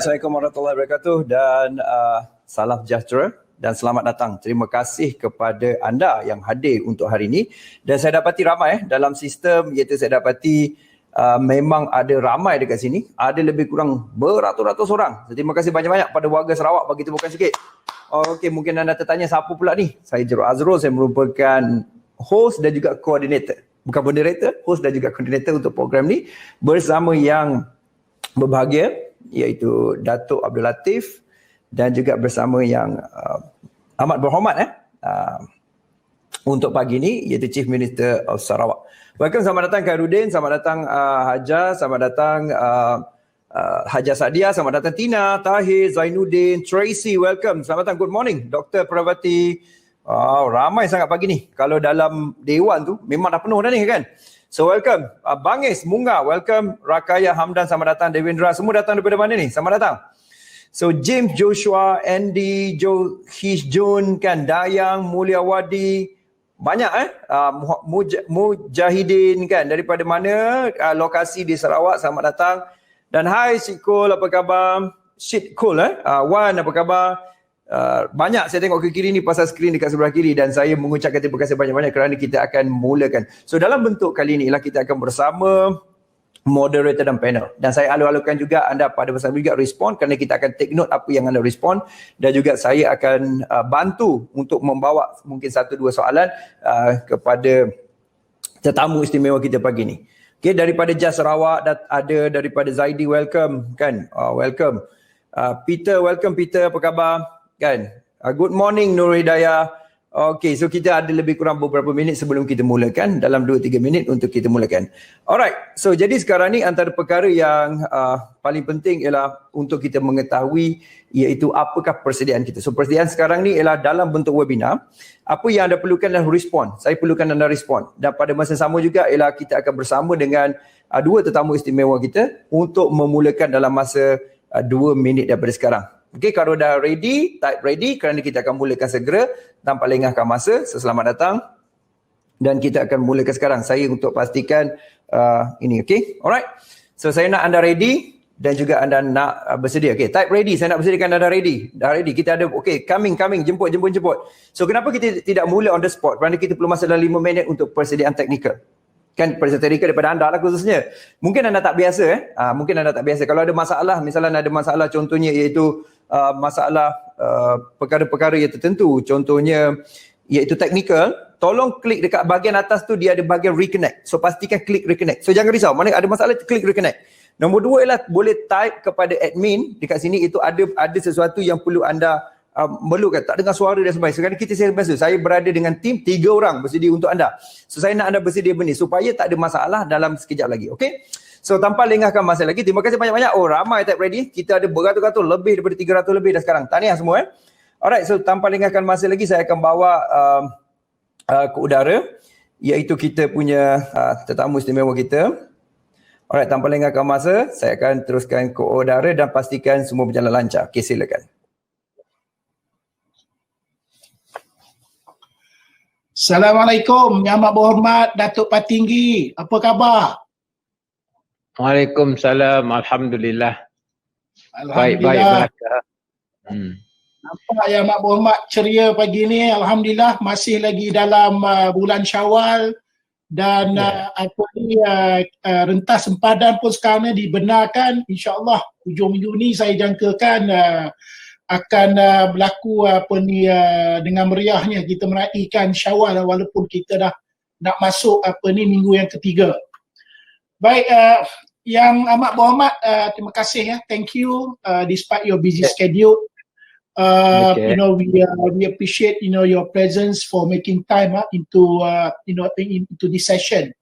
Alright, Assalamualaikum warahmatullahi wabarakatuh dan salam sejahtera dan selamat datang. Terima kasih kepada anda yang hadir untuk hari ini. Dan saya dapati ramai dalam sistem, iaitu saya dapati memang ada ramai dekat sini. Ada lebih kurang beratus-ratus orang. So, terima kasih banyak-banyak pada warga Sarawak bagi tepukan sikit. Okey, mungkin anda tertanya siapa pula ni? Saya Jero Azrul, saya merupakan host dan juga koordinator. Bukan moderator, host dan juga koordinator untuk program ni bersama yang berbahagia, iaitu Datuk Abdul Latif dan juga bersama yang amat berhormat untuk pagi ini, iaitu Chief Minister of Sarawak. Welcome, selamat datang Khairuddin, selamat datang Haja, selamat datang Haja Sadia, selamat datang Tina, Tahir, Zainuddin, Tracy, welcome, selamat datang, good morning Dr. Pravati. Ramai sangat pagi ni. Kalau dalam dewan tu memang dah penuh dah ni kan. So welcome Bangis, Munga, welcome Rakaya, Hamdan, selamat datang Devendra, semua datang daripada mana ni? Selamat datang. So James, Joshua, Andy, Hishjun kan, Dayang, Mulyawadi, banyak Mujahidin kan, daripada mana lokasi di Sarawak, selamat datang. Dan hai Syedkul, apa khabar? Syedkul Wan, apa khabar? Banyak saya tengok ke kiri ni pasal skrin dekat sebelah kiri dan saya mengucapkan terima kasih banyak-banyak kerana kita akan mulakan. So dalam bentuk kali ni ialah kita akan bersama moderator dan panel. Dan saya alu-alukan juga anda pada masa juga respon kerana kita akan take note apa yang anda respon dan juga saya akan bantu untuk membawa mungkin satu dua soalan kepada tetamu istimewa kita pagi ni. Okay, daripada Jas Sarawak ada, daripada Zaidi, welcome kan, welcome. Peter, welcome Peter, apa khabar? Kan? Good morning Nur Hidayah. Okay, so kita ada lebih kurang beberapa minit sebelum kita mulakan, dalam 2-3 minit untuk kita mulakan. Alright, so jadi sekarang ni antara perkara yang paling penting ialah untuk kita mengetahui iaitu apakah persediaan kita. So persediaan sekarang ni ialah dalam bentuk webinar. Apa yang anda perlukan adalah respon. Saya perlukan anda respon. Dan pada masa sama juga ialah kita akan bersama dengan dua tetamu istimewa kita untuk memulakan dalam masa 2 minit daripada sekarang. Okey, kalau dah ready, type ready kerana kita akan mulakan segera tanpa lengahkan masa. Selamat datang dan kita akan mulakan sekarang. Saya untuk pastikan ini, okey? Alright. So saya nak anda ready dan juga anda nak bersedia. Okey, type ready. Saya nak bersediakan anda ready. Dah ready. Kita ada okey, coming, jemput. So kenapa kita tidak mula on the spot? Kerana kita perlu masa dalam 5 minit untuk persediaan teknikal. Kan persediaan teknikal daripada anda lah khususnya. Mungkin anda tak biasa mungkin anda tak biasa. Kalau ada masalah, misalnya ada masalah contohnya iaitu masalah perkara-perkara yang tertentu, contohnya iaitu teknikal, tolong klik dekat bahagian atas tu, dia ada bahagian reconnect. So pastikan klik reconnect. So jangan risau, mana ada masalah klik reconnect. Nombor 2 ialah boleh type kepada admin dekat sini, itu ada sesuatu yang perlu anda memerlukan, tak dengar suara dan sebagainya. Sekarang kita saya berada dengan tim 3 orang bersedia untuk anda. So saya nak anda bersedia benih supaya tak ada masalah dalam sekejap lagi. Okey? So tanpa lengahkan masa lagi, terima kasih banyak-banyak. Ramai type ready. Kita ada beratus-ratus, lebih daripada 300 lebih dah sekarang. Tahniah semua Alright, so tanpa lengahkan masa lagi, saya akan bawa ke udara, iaitu kita punya tetamu istimewa kita. Alright, tanpa lengahkan masa, saya akan teruskan ke udara dan pastikan semua berjalan lancar. Okey, silakan. Assalamualaikum, Yang Amat Berhormat Datuk Patinggi. Apa khabar? Waalaikumsalam, alhamdulillah. Baik. Nampak Yang Amat Berhormat ceria pagi ni. Alhamdulillah, masih lagi dalam bulan Syawal dan rentas sempadan pun sekarang ni dibenarkan. InsyaAllah hujung minggu ni saya jangkakan akan berlaku dengan meriahnya kita meraihkan Syawal walaupun kita dah nak masuk minggu yang ketiga. Baik, Yang Amat Berhormat, terima kasih thank you despite your busy schedule. You know, we appreciate your presence for making time into this session.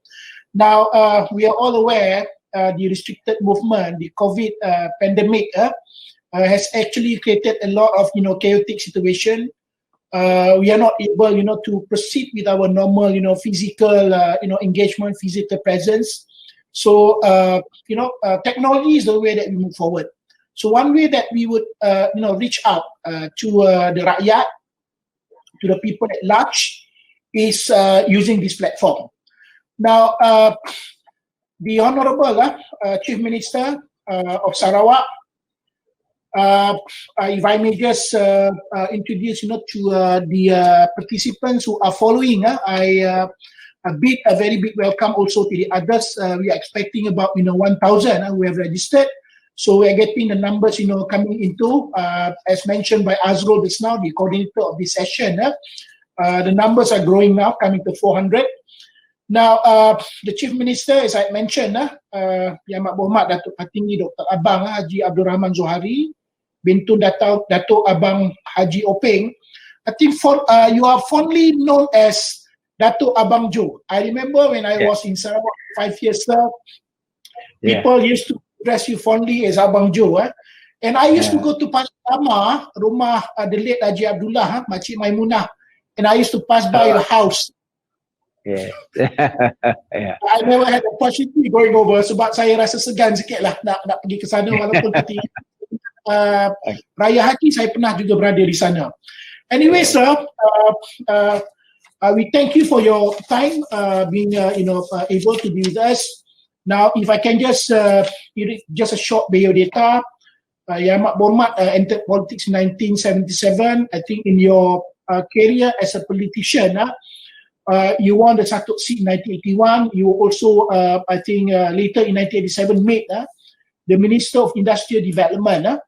Now we are all aware the restricted movement, the COVID pandemic has actually created a lot of chaotic situation. We are not able to proceed with our normal physical engagement, physical presence. So technology is the way that we move forward. So one way that we would reach out to the rakyat, to the people at large, is using this platform. Now the Honourable Chief Minister of Sarawak If I may just introduce, to the participants who are following, a very big welcome also to the others. We are expecting about 1,000 who have registered. So we are getting the numbers coming into, as mentioned by Azrul just now, the coordinator of this session. The numbers are growing now, coming to 400. Now, the Chief Minister, as I mentioned, Yang Amat Berhormat Datuk Patinggi Dr. Abang Haji Abdul Rahman Zohari, Bintun Datuk Abang Haji Openg. I think you are fondly known as Datuk Abang Jo. I remember when I was in Sarawak 5 years ago, people used to address you fondly as Abang Jo. And I used to go to Pasar Lama, rumah the late Haji Abdullah, Makcik Maimunah, and I used to pass by your house. I never had the opportunity going over sebab saya rasa segan sikit lah nak pergi ke sana, walaupun ketika Raya Haji saya pernah juga berada di sana. Anyway, sir, we thank you for your time being able to be with us. Now, if I can just a short biodata. Yang Amat Berhormat entered politics in 1977. I think in your career as a politician, you won the Satuk seat in 1981. You were also, I think, later in 1987 made the Minister of Industrial Development.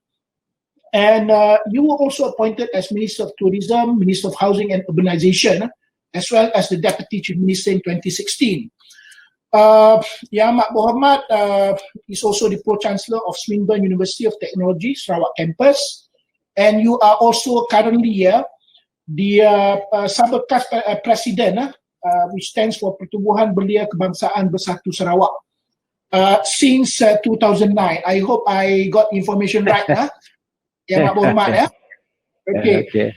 And you were also appointed as Minister of Tourism, Minister of Housing and Urbanization, as well as the Deputy Chief Minister in 2016. Yang Amat Berhormat is also the Pro-Chancellor of Swinburne University of Technology, Sarawak campus. And you are also currently the Sabekas President, which stands for Pertubuhan Belia Kebangsaan Bersatu Sarawak, since 2009. I hope I got information right, Yang Amat Berhormat. Okay.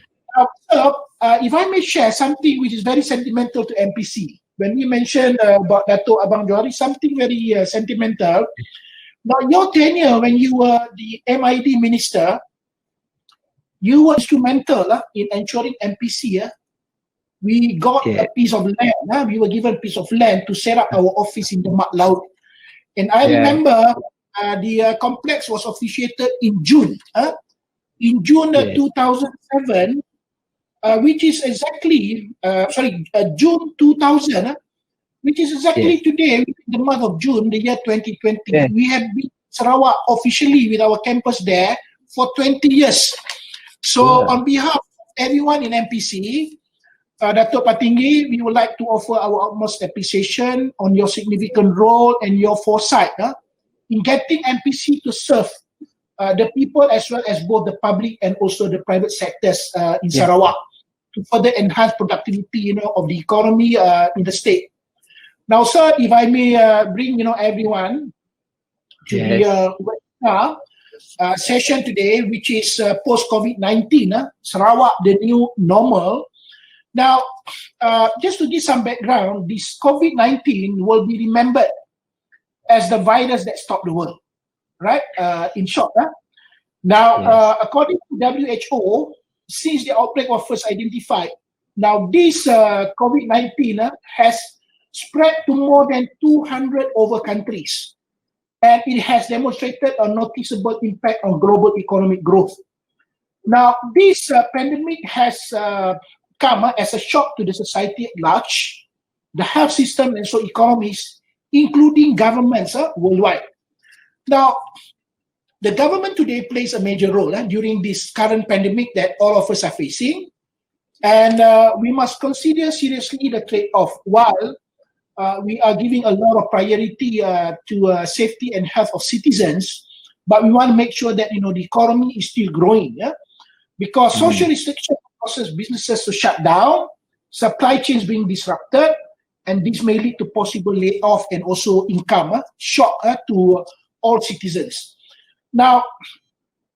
So, if I may share something which is very sentimental to MPC. When we mentioned about Datuk Abang Johari, something very sentimental. Now, your tenure when you were the MID Minister, you were instrumental in ensuring MPC. We got a piece of land. We were given a piece of land to set up our office in the Mat Laut. And I remember the complex was officiated in June. In June 2007, which is exactly, June 2000, which is exactly today, the month of June, the year 2020. We have been Sarawak officially with our campus there for 20 years. So on behalf of everyone in MPC, Datuk Patinggi, we would like to offer our utmost appreciation on your significant role and your foresight in getting MPC to serve the people as well as both the public and also the private sectors in Sarawak, to further enhance productivity, of the economy in the state. Now, sir, if I may bring, everyone to the webinar session today, which is post-COVID-19, Sarawak, the new normal. Now, just to give some background, this COVID-19 will be remembered as the virus that stopped the world, right? In short, now, according to WHO, since the outbreak was first identified, now this COVID-19 has spread to more than 200 over countries, and it has demonstrated a noticeable impact on global economic growth. Now, this pandemic has come as a shock to the society at large, the health system and so economies, including governments worldwide. Now, the government today plays a major role during this current pandemic that all of us are facing. And we must consider seriously the trade-off. While we are giving a lot of priority to safety and health of citizens, but we want to make sure that, the economy is still growing. Because social restriction causes businesses to shut down, supply chains being disrupted, and this may lead to possible layoff and also income shock to all citizens. Now,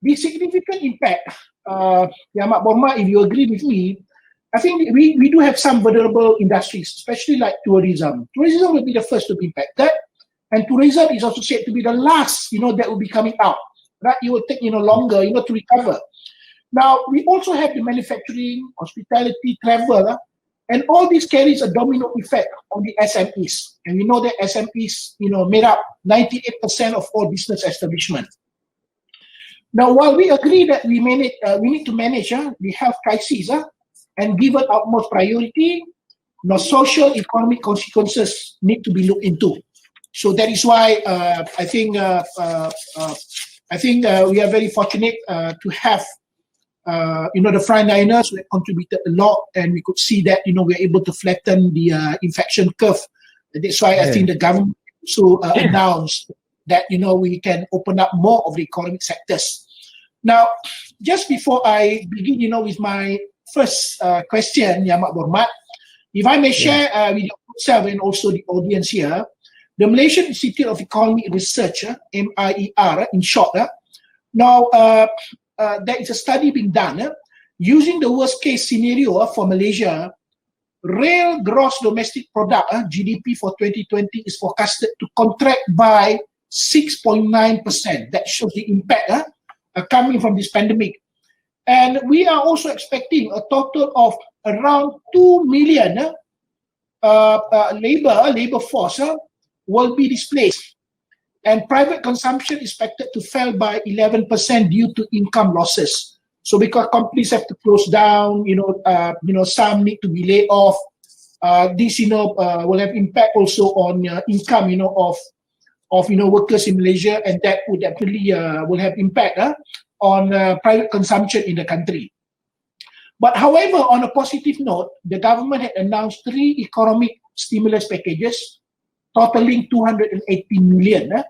the significant impact, Yang Amat Berhormat, if you agree with me, I think we do have some vulnerable industries, especially like tourism. Tourism will be the first to be impacted, and tourism is also said to be the last, that will be coming out, right? It will take, longer, to recover. Now, we also have the manufacturing, hospitality, travel, and all this carries a domino effect on the SMEs. And we know that SMEs, made up 98% of all business establishments. Now, while we agree that we need to manage the health crisis and give it utmost priority, social economic consequences need to be looked into. So that is why I think we are very fortunate to have the frontliners who have contributed a lot, and we could see that we're able to flatten the infection curve. That's why I think the government also announced that we can open up more of the economic sectors. Now, just before I begin, with my first question, Yang Amat Berhormat, if I may share with yourself and also the audience here, the Malaysian Institute of Economic Research, MIER in short, now there is a study being done using the worst case scenario for Malaysia. Real gross domestic product, GDP for 2020 is forecasted to contract by 6.9%. That shows the impact coming from this pandemic. And we are also expecting a total of around 2 million labor force will be displaced. And private consumption is expected to fall by 11% due to income losses. So because companies have to close down, some need to be laid off. This, will have impact also on income, of workers in Malaysia, and that would definitely will have impact on private consumption in the country. But however, on a positive note, the government had announced 3 economic stimulus packages totaling 280 billion to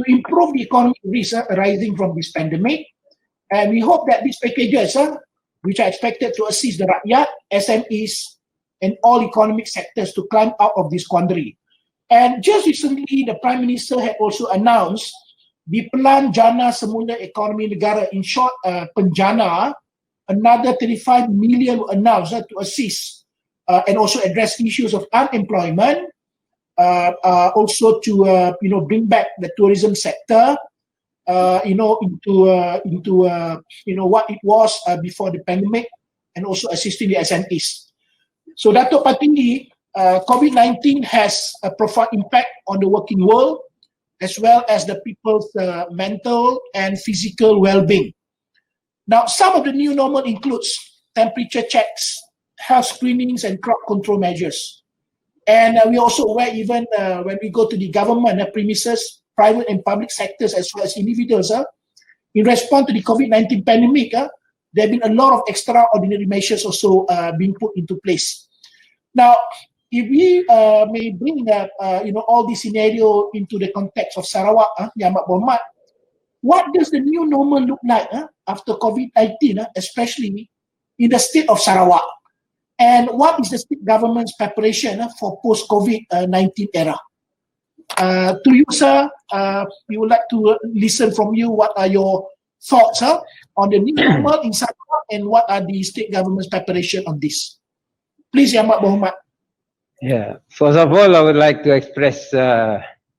improve the economic risk arising from this pandemic. And we hope that these packages, which are expected to assist the rakyat, SMEs, and all economic sectors to climb out of this quandary. And just recently, the Prime Minister had also announced the Plan Jana Semula Ekonomi Negara, in short, Penjana, another 35 million were announced to assist and also address issues of unemployment, also to bring back the tourism sector, into what it was before the pandemic, and also assisting the SMEs. So Dato' Patinggi, COVID-19 has a profound impact on the working world, as well as the people's mental and physical well-being. Now, some of the new normal includes temperature checks, health screenings, and crowd control measures. And we also aware, even when we go to the government premises, private and public sectors, as well as individuals, in response to the COVID-19 pandemic, there have been a lot of extraordinary measures also being put into place. Now, if we may bring all this scenario into the context of Sarawak, Yang Amat Berhormat, what does the new normal look like after COVID-19, especially in the state of Sarawak? And what is the state government's preparation for post-COVID-19 era? To you, sir, we would like to listen from you. What are your thoughts on the new normal in Sarawak, and what are the state government's preparation on this? Please, Yang Amat Berhormat. Yeah, first of all, I would like to express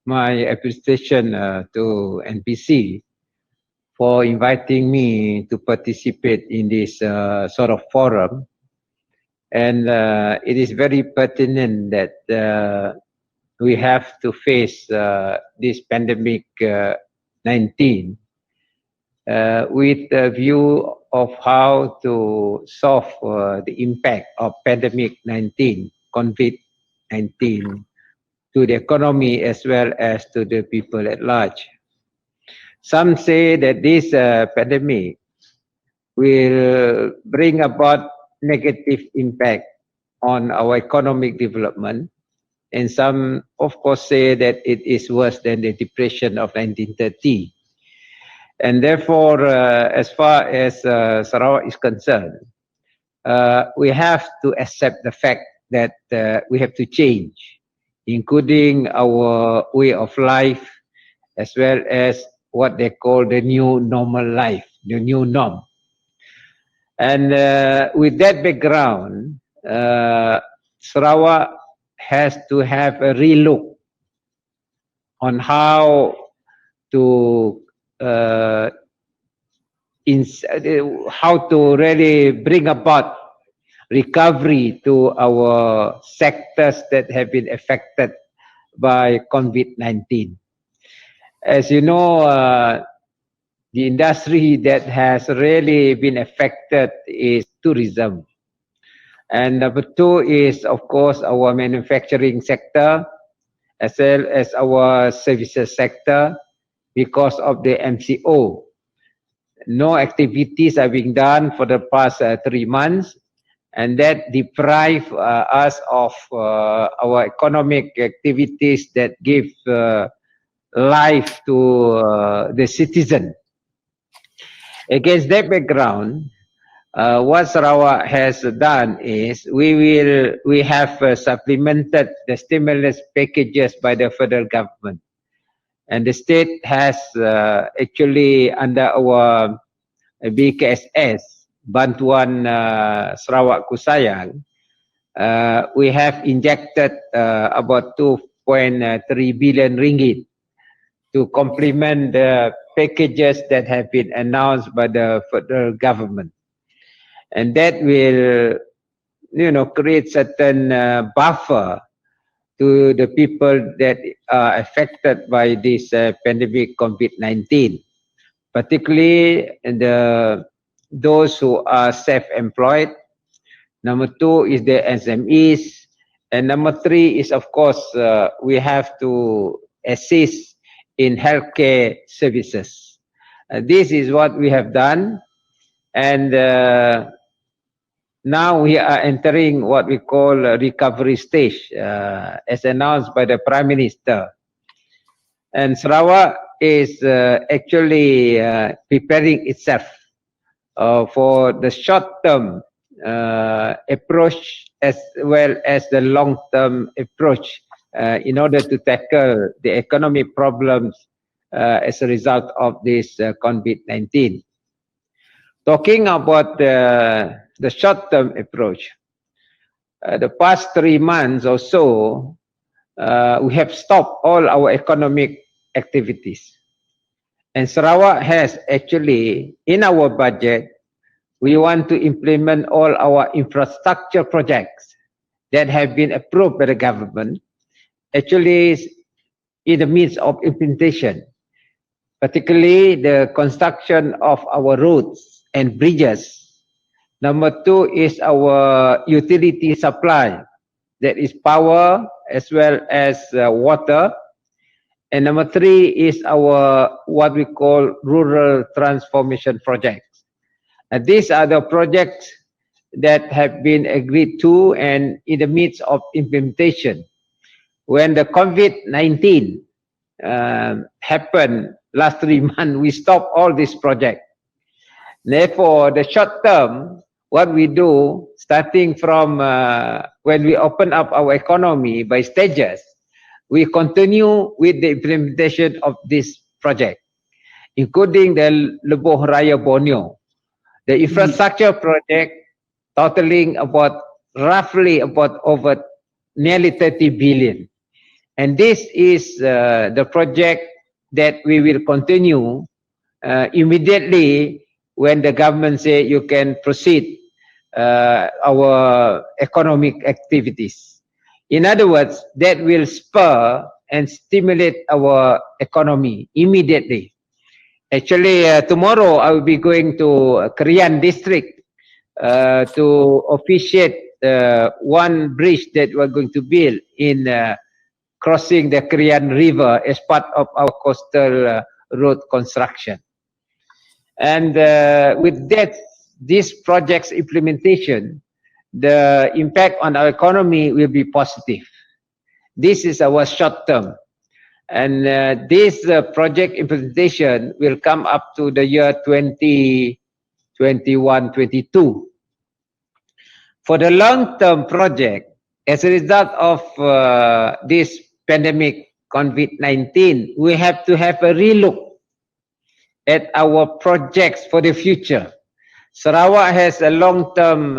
my appreciation to NPC for inviting me to participate in this sort of forum. And it is very pertinent that we have to face this pandemic 19 with a view of how to solve the impact of pandemic 19, COVID-19, to the economy as well as to the people at large. Some say that this pandemic will bring about negative impact on our economic development, and some of course say that it is worse than the depression of 1930. And therefore, as far as Sarawak is concerned, we have to accept the fact that we have to change, including our way of life, as well as what they call the new normal life, the new norm. And with that background, Sarawak has to have a relook on how to really bring about recovery to our sectors that have been affected by COVID-19. As you know, the industry that has really been affected is tourism. And number two is, of course, our manufacturing sector, as well as our services sector, because of the MCO. No activities are being done for the past 3 months, and that deprive us of our economic activities that give life to the citizen. Against that background, what Sarawak has done is we have supplemented the stimulus packages by the federal government, and the state has actually under our BKSS Bantuan Sarawak Kusayang, we have injected about 2.3 billion ringgit to complement the packages that have been announced by the federal government. And that will, create certain buffer to the people that are affected by this pandemic COVID-19, particularly those who are self-employed. Number two is the SMEs, and number three is, of course, we have to assist in healthcare services. This is what we have done, and now we are entering what we call a recovery stage, as announced by the Prime Minister. And Sarawak is actually preparing itself for the short-term approach as well as the long-term approach in order to tackle the economic problems as a result of this COVID-19. Talking about the short-term approach, the past 3 months or so, we have stopped all our economic activities. And Sarawak has actually, in our budget, we want to implement all our infrastructure projects that have been approved by the government, actually in the midst of implementation, particularly the construction of our roads and bridges. Number two is our utility supply, that is power as well as water. And number three is our what we call rural transformation projects. And these are the projects that have been agreed to and in the midst of implementation. When the COVID-19 happened last 3 months, we stopped all these projects. Therefore, the short term, what we do, starting from when we open up our economy by stages, we continue with the implementation of this project, including the Lebuh Raya Borneo, the infrastructure project totaling roughly over nearly 30 billion. And this is the project that we will continue immediately when the government say you can proceed our economic activities. In other words, that will spur and stimulate our economy immediately. Actually, tomorrow I will be going to Krian district to officiate one bridge that we're going to build in crossing the Krian River as part of our coastal road construction. And with this project's implementation, the impact on our economy will be positive. This is our short term. And this project implementation will come up to the year 2021-22. For the long-term project, as a result of this pandemic COVID-19, we have to have a relook at our projects for the future. Sarawak has a long-term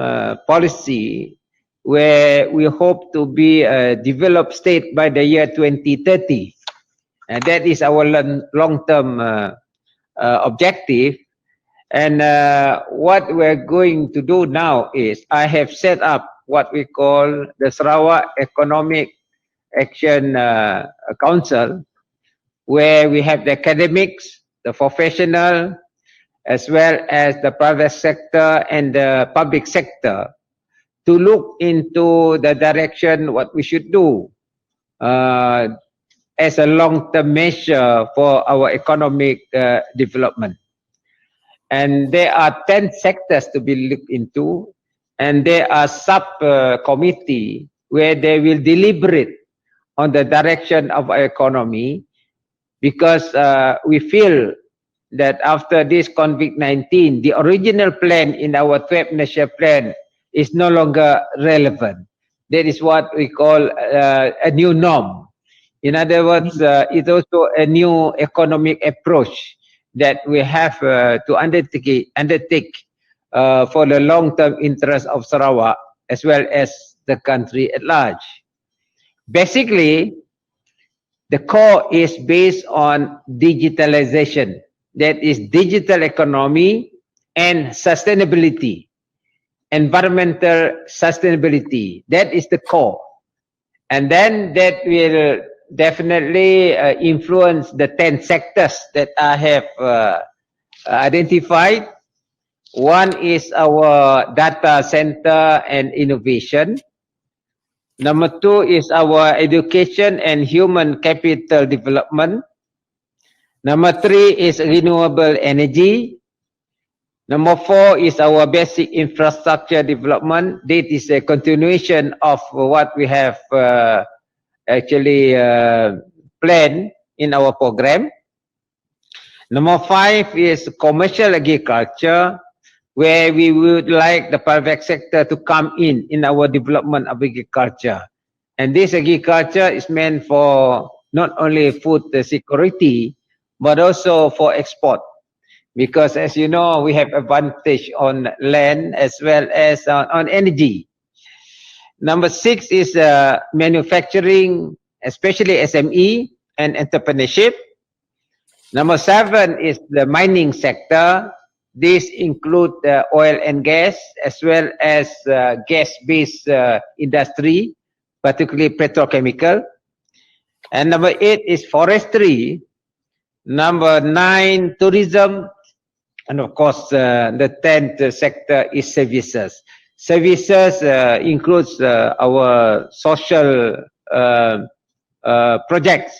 policy where we hope to be a developed state by the year 2030. And that is our long-term objective. And what we're going to do now is I have set up what we call the Sarawak Economic Action Council, where we have the academics, the professional, as well as the private sector and the public sector, to look into the direction what we should do as a long-term measure for our economic development. And there are 10 sectors to be looked into, and there are sub-committee where they will deliberate on the direction of our economy, because we feel that after this COVID-19, the original plan in our 12 national plan is no longer relevant. That is what we call a new norm. In other words, it's also a new economic approach that we have to undertake for the long-term interest of Sarawak as well as the country at large. Basically, the core is based on digitalization. That is digital economy and sustainability, environmental sustainability. That is the core. And then that will definitely influence the 10 sectors that I have identified. One is our data center and innovation. Number 2 is our education and human capital development. Number 3 is renewable energy. Number 4 is our basic infrastructure development. That is a continuation of what we have actually planned in our program. Number 5 is commercial agriculture, where we would like the private sector to come in our development of agriculture. And this agriculture is meant for not only food security, but also for export. Because as you know, we have advantage on land as well as on energy. Number 6 is manufacturing, especially SME and entrepreneurship. Number 7 is the mining sector. This includes oil and gas as well as gas-based industry, particularly petrochemical. And number 8 is forestry. Number 9, tourism. And of course, the 10th sector is services. Services includes our social projects.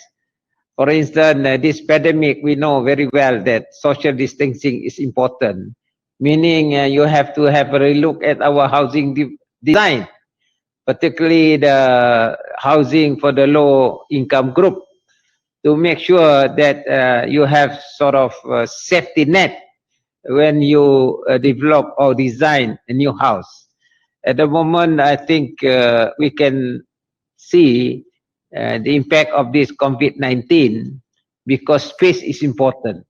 For instance, this pandemic, we know very well that social distancing is important, meaning you have to have a relook at our housing design, particularly the housing for the low income group, to make sure that you have sort of a safety net when you develop or design a new house. At the moment, I think we can see the impact of this COVID-19, because space is important,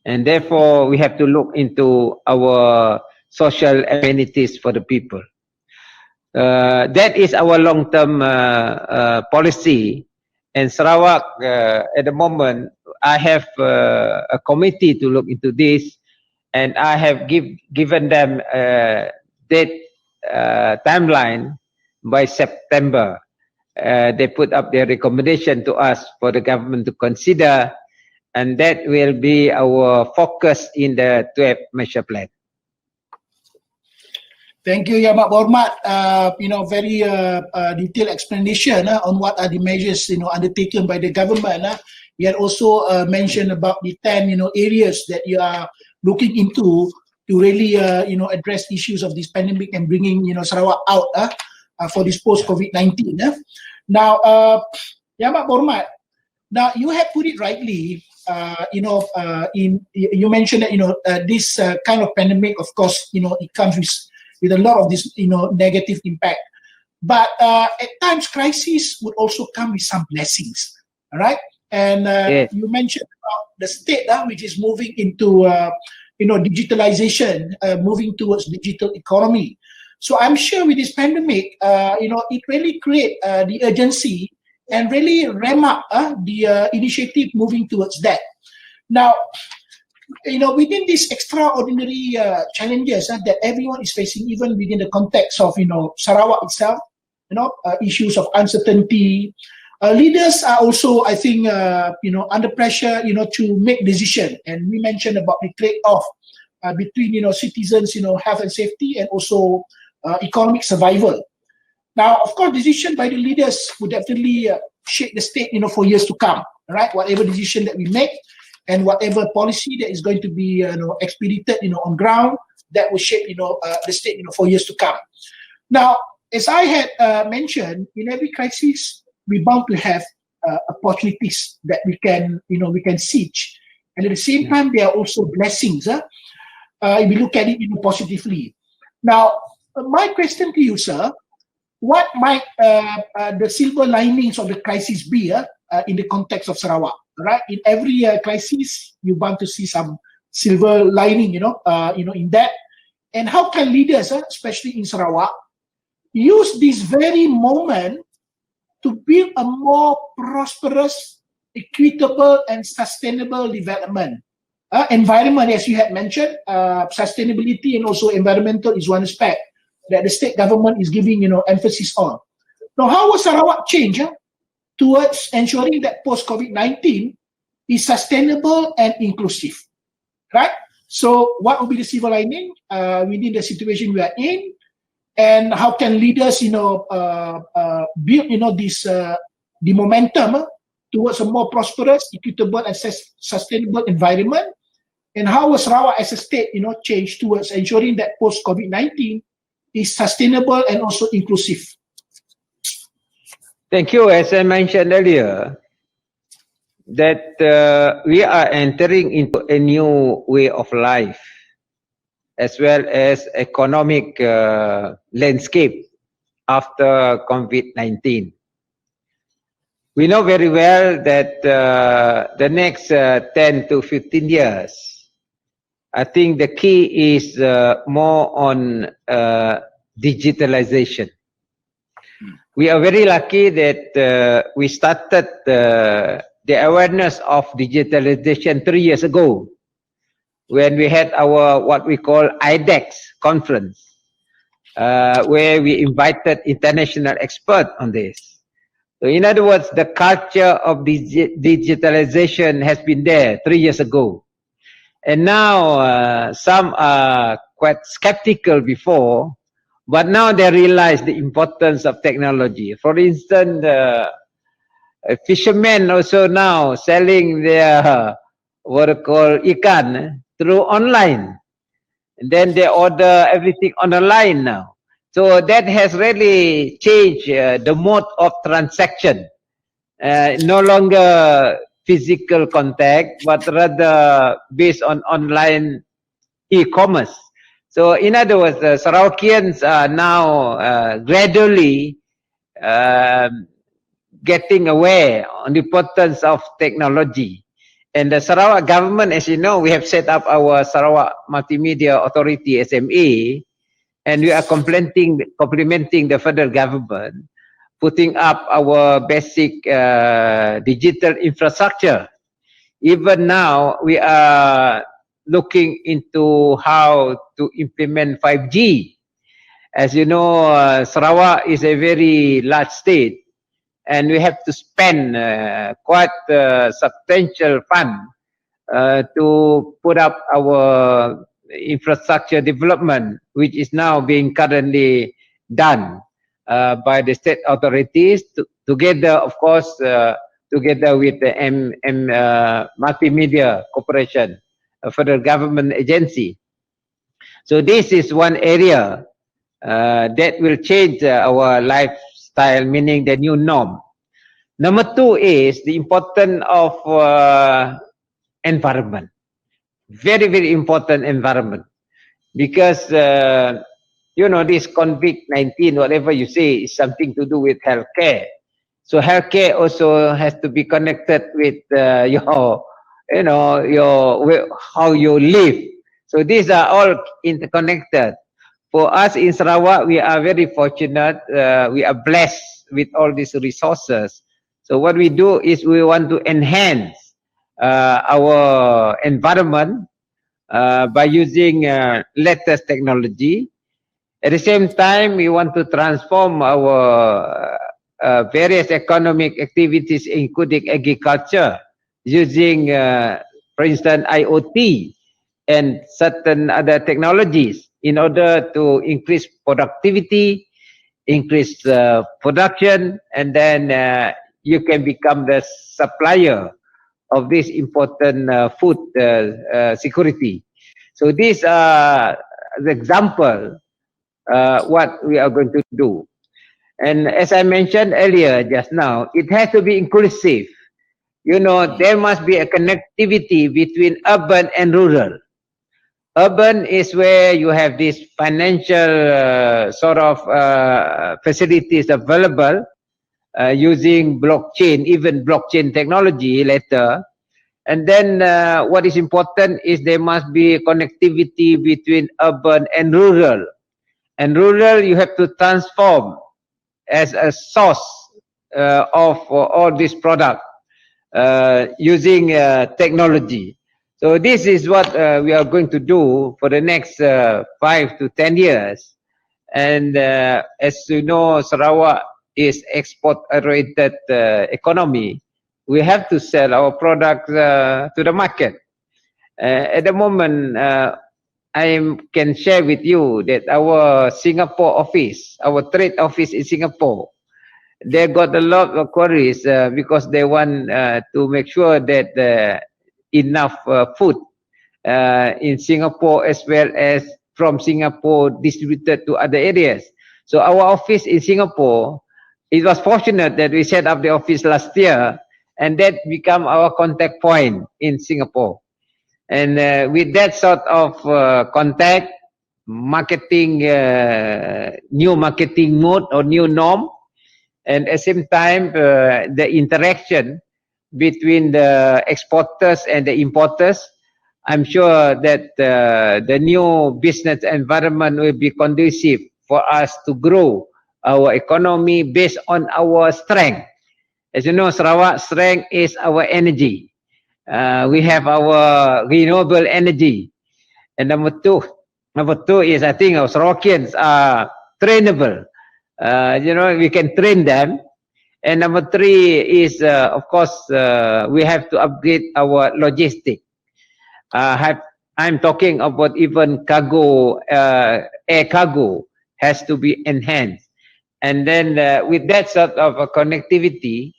and therefore we have to look into our social amenities for the people. That is our long-term policy. And Sarawak, at the moment, I have a committee to look into this, and I have given them that timeline by September. They put up their recommendation to us for the government to consider, and that will be our focus in the 12th measure plan. Thank you, Yang Berhormat. Very detailed explanation on what are the measures undertaken by the government. You had also mentioned about the 10 areas that you are looking into to really address issues of this pandemic and bringing Sarawak out for this post-COVID-19. Now, Yang Berhormat, now you have put it rightly. You mentioned that this kind of pandemic, of course, it comes with a lot of this negative impact. But at times, crisis would also come with some blessings. All right, and you mentioned about the state, which is moving into digitalization, moving towards digital economy. So I'm sure with this pandemic, it really create the urgency and really ramp up the initiative moving towards that. Now, within these extraordinary challenges that everyone is facing, even within the context of Sarawak itself, issues of uncertainty, Leaders are also, I think, under pressure, to make decision. And we mentioned about the trade-off between, citizens, health and safety, and also economic survival. Now, of course, decision by the leaders would definitely shape the state, for years to come. Right? Whatever decision that we make, and whatever policy that is going to be, expedited, on ground, that will shape, the state, for years to come. Now, as I had mentioned, in every crisis, we're bound to have opportunities that we can seize, and at the same time, there are also blessings. If we look at it, positively. Now, my question to you, sir, what might the silver linings of the crisis be in the context of Sarawak? Right, in every crisis, you want to see some silver lining, in that. And how can leaders, especially in Sarawak, use this very moment to build a more prosperous, equitable, and sustainable development environment? As you had mentioned, sustainability and also environmental is one aspect that the state government is giving, emphasis on. Now, how will Sarawak change towards ensuring that post-COVID-19 is sustainable and inclusive, right? So what will be the silver lining within the situation we are in, and how can leaders, build, this the momentum towards a more prosperous, equitable, and sustainable environment, and how will Sarawak as a state, change towards ensuring that post-COVID-19 is sustainable and also inclusive? Thank you. As I mentioned earlier, that we are entering into a new way of life, as well as economic landscape after COVID-19. We know very well that the next 10 to 15 years, I think the key is more on digitalization. We are very lucky that we started the awareness of digitalization 3 years ago, when we had our what we call IDEX conference, where we invited international experts on this. So in other words, the culture of digitalization has been there 3 years ago. And now some are quite skeptical before, but now they realize the importance of technology. For instance, fishermen also now selling their what they call ikan through online, and then they order everything on the line now. So that has really changed the mode of transaction. No longer physical contact, but rather based on online e-commerce. So in other words, Sarawakians are now gradually getting aware on the importance of technology. And the Sarawak government, as you know, we have set up our Sarawak Multimedia Authority, SMA, and we are complementing the federal government, putting up our basic digital infrastructure. Even now, we are looking into how to implement 5G. As you know, Sarawak is a very large state, and we have to spend quite substantial fund to put up our infrastructure development, which is now being currently done by the state authorities, together, of course, together with the Multimedia Corporation, a federal government agency. So this is one area that will change our lifestyle, meaning the new norm. Number two is the importance of environment. Very, very important environment. Because, you know, this COVID-19, whatever you say, is something to do with healthcare. So healthcare also has to be connected with your, you know, how you live. So these are all interconnected. For us in Sarawak, we are very fortunate. We are blessed with all these resources. So what we do is we want to enhance our environment by using latest technology. At the same time, we want to transform our various economic activities, including agriculture, using, for instance, IoT and certain other technologies in order to increase productivity, increase production, and then you can become the supplier of this important food security. So these are the example what we are going to do. And as I mentioned earlier just now, it has to be inclusive. You know, there must be a connectivity between urban and rural. Urban is where you have these financial sort of facilities available using blockchain, even blockchain technology later. And then what is important is there must be connectivity between urban and rural. And rural, you have to transform as a source of all this product using technology. So this is what we are going to do for the next 5 to 10 years. And as you know, Sarawak is export-oriented economy. We have to sell our products to the market. At the moment, I can share with you that our Singapore office, our trade office in Singapore, they got a lot of queries because they want to make sure that enough food in Singapore as well as from Singapore distributed to other areas. So our office in Singapore, it was fortunate that we set up the office last year, and that become our contact point in Singapore. And with that sort of contact, marketing, new marketing mode or new norm, and at the same time, the interaction between the exporters and the importers, I'm sure that the new business environment will be conducive for us to grow our economy based on our strength. As you know, Sarawak's strength is our energy. We have our renewable energy. And number two is, I think our Sarawakians are trainable. You know, we can train them. And number three is, of course, we have to upgrade our logistics. I'm talking about even cargo, air cargo has to be enhanced. And then with that sort of connectivity,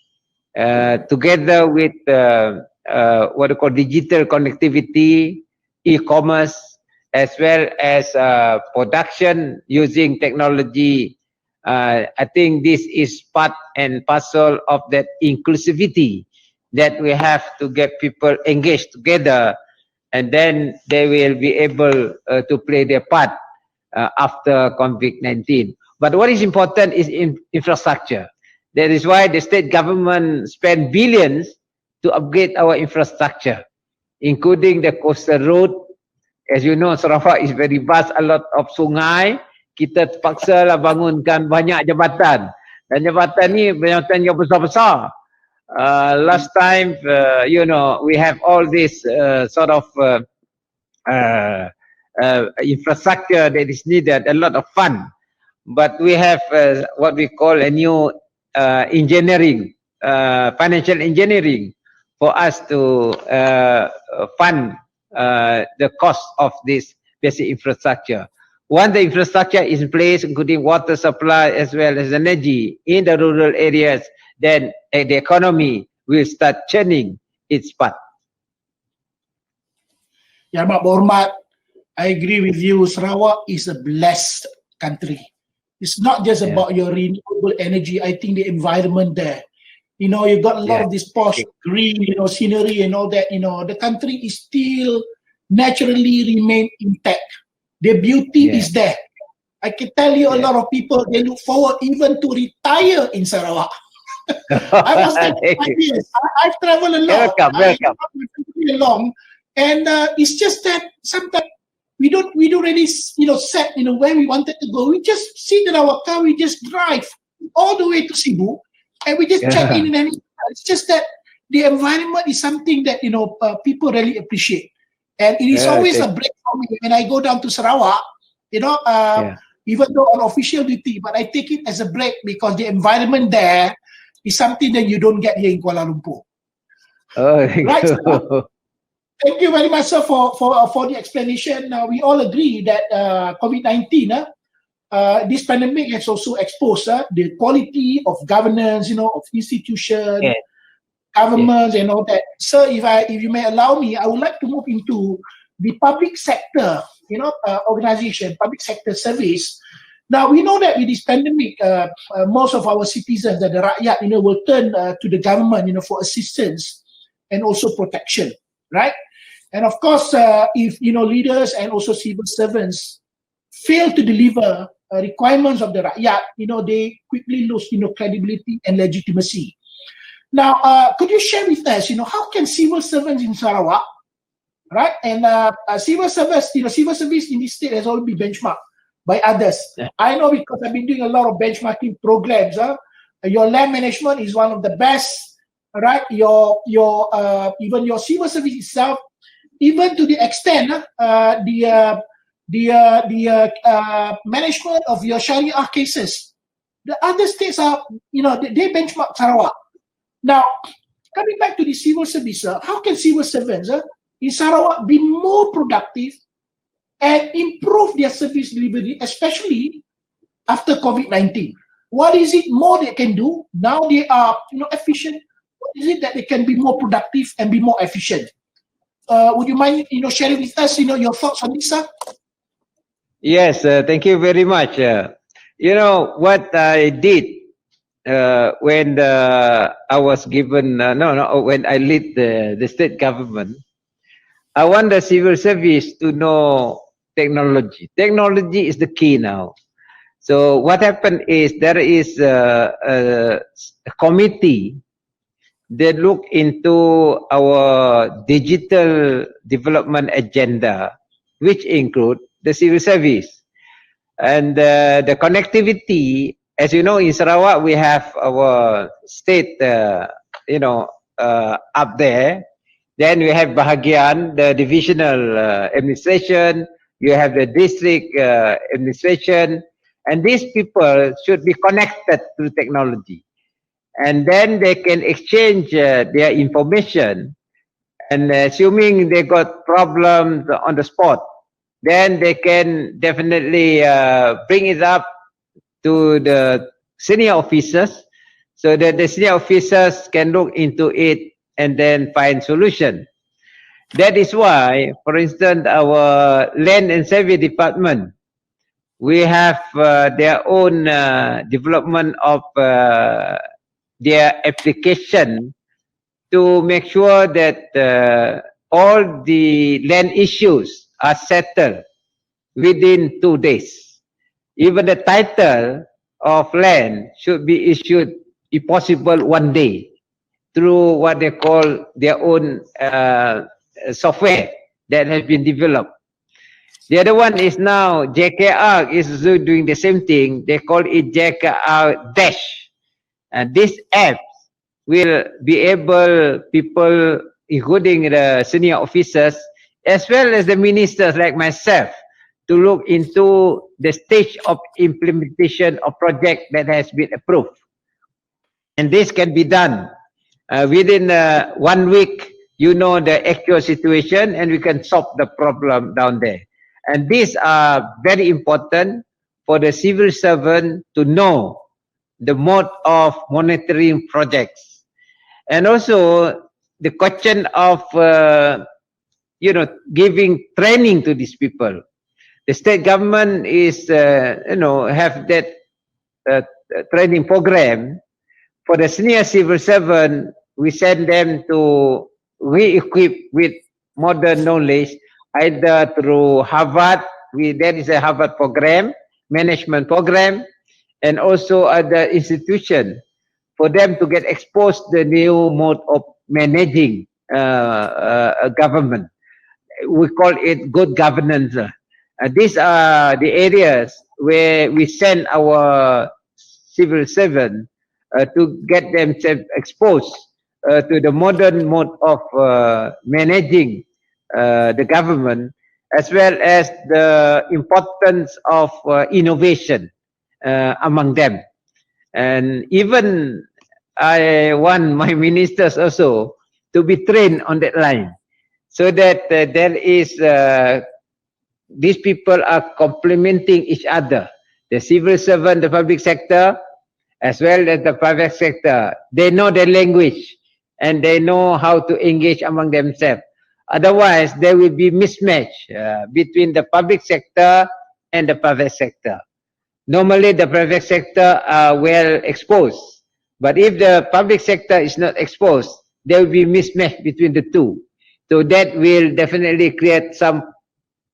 together with what we call digital connectivity, e-commerce, as well as production using technology, I think this is part and parcel of that inclusivity that we have to get people engaged together, and then they will be able to play their part after COVID-19. But what is important is infrastructure. That is why the state government spend billions to upgrade our infrastructure, including the coastal road. As you know, Sarawak is very vast, a lot of sungai. Kita terpaksa lah bangunkan banyak jabatan. Dan jabatan ni jabatan yang besar-besar. Last time, you know, we have all this sort of infrastructure that is needed, a lot of fund. But we have what we call a new engineering, financial engineering, for us to fund the cost of this basic infrastructure. Once the infrastructure is in place, including water supply as well as energy in the rural areas, then the economy will start churning its part. Ya, Mak Berhormat, I agree with you. Sarawak is a blessed country. It's not just about your renewable energy. I think the environment there, you know, you got a lot of this posh green, you know, scenery and all that. You know, the country is still naturally remain intact. The beauty is there. I can tell you a lot of people, they look forward even to retire in Sarawak. I was there for 5 years. I've traveled a lot. Welcome. And it's just that sometimes we don't really, you know, set, you know, where we wanted to go. We just sit in our car, we just drive all the way to Cebu, and we just check in and it's just that the environment is something that, you know, people really appreciate. And it is always a break for me when I go down to Sarawak. You know, even though on official duty, but I take it as a break because the environment there is something that you don't get here in Kuala Lumpur. Oh, thank Right, you. sir. Thank you very much, sir, for the explanation. We all agree that COVID-19, this pandemic has also exposed the quality of governance, of institutions, Yes. governments, and all that. Sir, if you may allow me, I would like to move into the public sector, organization, public sector service. Now, we know that with this pandemic, most of our citizens, the rakyat, will turn to the government, for assistance and also protection, right? And of course, if, leaders and also civil servants fail to deliver requirements of the rakyat, they quickly lose, credibility and legitimacy. Now, could you share with us, how can civil servants in Sarawak, right, and civil service in this state has already been benchmarked by others. Yeah. I know because I've been doing a lot of benchmarking programs. Your land management is one of the best, right? Your even your civil service itself, even to the extent the management of your Sharia cases, the other states are, they benchmark Sarawak. Now, coming back to the civil service, how can civil servants in Sarawak be more productive and improve their service delivery, especially after COVID-19? What is it more they can do? Now they are, efficient. What is it that they can be more productive and be more efficient? Would you mind, sharing with us, your thoughts on this, sir? Yes, thank you very much. What I did when I was given, when I lead the state government, I want the civil service to know technology. Technology is the key now. So what happened is there is a committee that look into our digital development agenda, which include the civil service. And the connectivity, as you know, in Sarawak, we have our state, up there. Then we have bahagian, the divisional administration, you have the district administration, and these people should be connected to technology. And then they can exchange their information, and assuming they got problems on the spot, then they can definitely bring it up to the senior officers so that the senior officers can look into it and then find solution. That is why, for instance, our land and survey department, we have their own development of their application to make sure that all the land issues are settled within 2 days. Even the title of land should be issued, if possible, 1 day through what they call their own software that has been developed. The other one is now JKR is also doing the same thing. They call it JKR Dash. And this app will be able, people, including the senior officers, as well as the ministers like myself, to look into the stage of implementation of project that has been approved. And this can be done within 1 week. You know the actual situation, and we can solve the problem down there. And these are very important for the civil servant to know the mode of monitoring projects. And also the question of, giving training to these people. The state government is, have that training program. For the senior civil servant, we send them to re-equip with modern knowledge, either through Harvard, there is a Harvard program, management program, and also other institutions for them to get exposed to the new mode of managing a government. We call it good governance. These are the areas where we send our civil servants to get themselves exposed to the modern mode of managing the government. as well as the importance of innovation among them. And even I want my ministers also to be trained on that line, so that there is these people are complementing each other. The civil servant, the public sector, as well as the private sector, they know the language and they know how to engage among themselves. Otherwise, there will be mismatch between the public sector and the private sector. Normally, the private sector are well exposed, but if the public sector is not exposed, there will be mismatch between the two. So that will definitely create some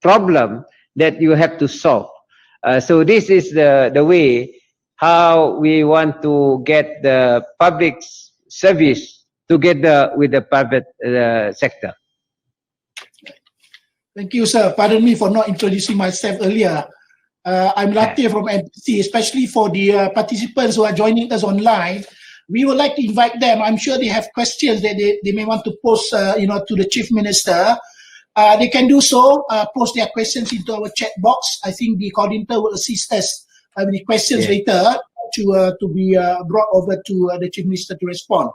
problem that you have to solve. So this is the way how we want to get the public service together with the private sector. Thank you, sir. Pardon me for not introducing myself earlier. I'm Latif from NPC, especially for the participants who are joining us online. We would like to invite them. I'm sure they have questions that they may want to post, to the Chief Minister. They can do so, post their questions into our chat box. I think the coordinator will assist us with the questions later to be brought over to the Chief Minister to respond.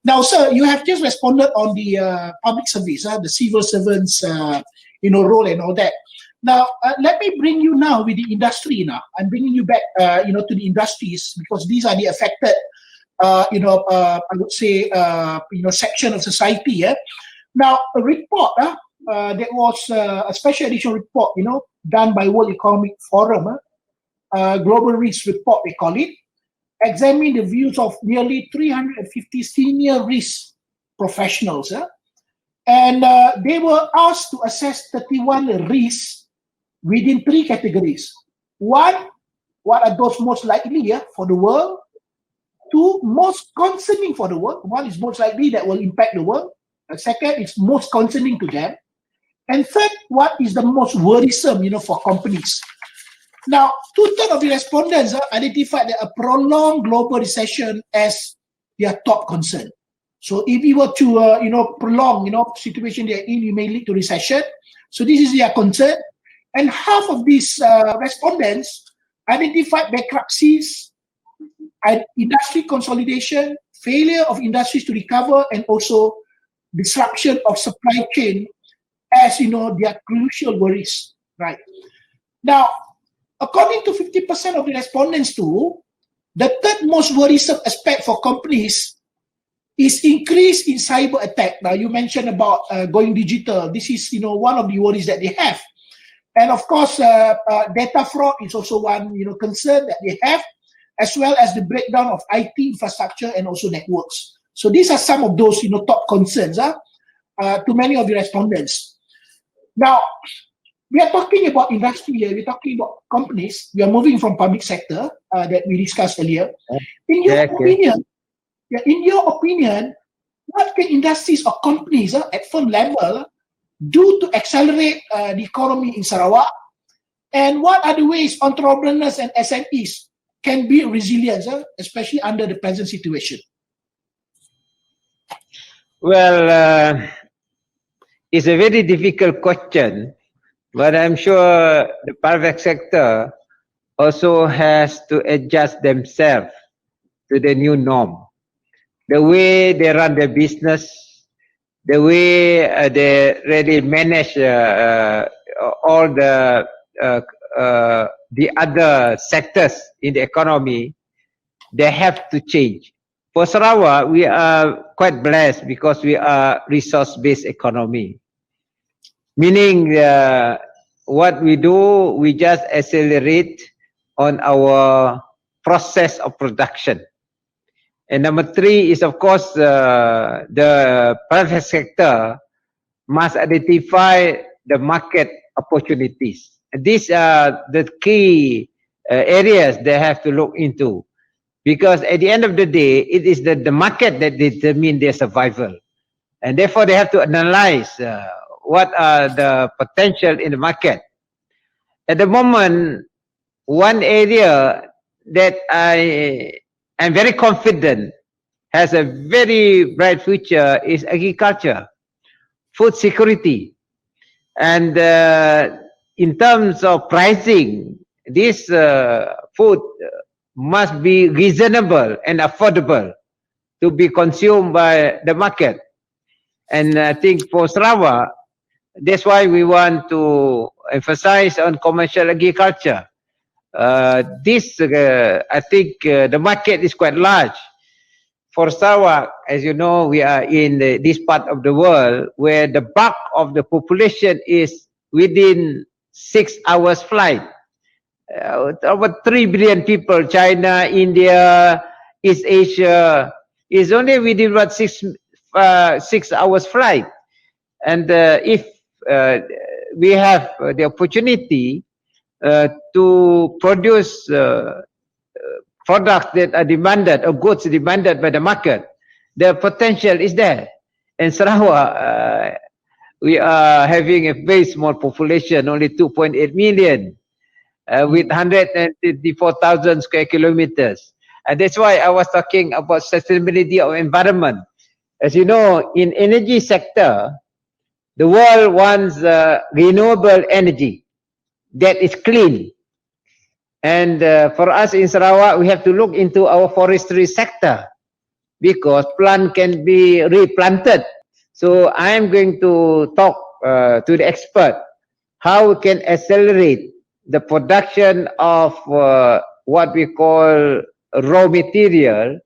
Now, sir, you have just responded on the public service, the civil servants, role and all that. Now, let me bring you now with the industry now. I'm bringing you back, to the industries, because these are the affected, I would say, section of society. Yeah? Now, a report, that was a special edition report, done by World Economic Forum, Global Risk Report, they call it, examined the views of nearly 350 senior risk professionals. And they were asked to assess 31 risks within 3 categories. 1, what are those most likely for the world? 2, most concerning for the world. 1 is most likely that will impact the world. The second is most concerning to them. And third, what is the most worrisome, for companies? Now, 2/3 of the respondents identified that a prolonged global recession as their top concern. So if we were to, prolong, situation they're in, it may lead to recession. So this is their concern. And half of these respondents identified bankruptcies, and industry consolidation, failure of industries to recover, and also disruption of supply chain as, their crucial worries, right? Now, according to 50% of the respondents too, the third most worrisome aspect for companies is increase in cyber attack. Now, you mentioned about going digital. This is, one of the worries that they have. And of course, data fraud is also one, concern that they have, as well as the breakdown of IT infrastructure and also networks. So these are some of those, top concerns to many of the respondents. Now, we are talking about industry here. We're talking about companies. We are moving from public sector that we discussed earlier. In your opinion, what can industries or companies at firm level do to accelerate the economy in Sarawak? And what are the ways entrepreneurs and SMEs can be resilient, especially under the present situation? Well, it's a very difficult question, but I'm sure the private sector also has to adjust themselves to the new norm. The way they run their business, the way they really manage all the other sectors in the economy, they have to change. For Sarawak, we are quite blessed because we are resource-based economy. Meaning what we do, we just accelerate on our process of production. And number 3 is, of course, the private sector must identify the market opportunities. These are the key areas they have to look into. Because at the end of the day, it is the market that determines their survival. And therefore, they have to analyze what are the potential in the market. At the moment, one area that I am very confident has a very bright future is agriculture, food security. And in terms of pricing, this food must be reasonable and affordable to be consumed by the market. And I think for Sarawak, that's why we want to emphasize on commercial agriculture. I think the market is quite large. For Sarawak, as you know, we are in this part of the world where the bulk of the population is within 6 hours flight. Over 3 billion people, China, India, East Asia, is only within about 6 hours flight. And if we have the opportunity to produce products that are demanded or goods demanded by the market, the potential is there. In Sarawak, we are having a very small population, only 2.8 million, with 154,000 square kilometers. And that's why I was talking about sustainability of environment. As you know, in energy sector, the world wants renewable energy that is clean. And for us in Sarawak, we have to look into our forestry sector because plant can be replanted. So I am going to talk to the expert how we can accelerate the production of what we call raw material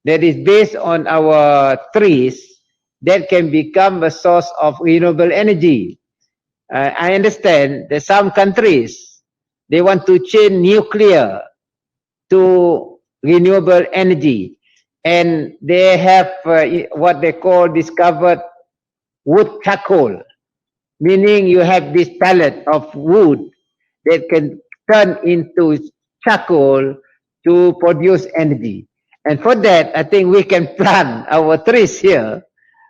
that is based on our trees that can become a source of renewable energy. I understand that some countries, they want to change nuclear to renewable energy. And they have what they call discovered wood charcoal, meaning you have this pellet of wood that can turn into charcoal to produce energy. And for that, I think we can plant our trees here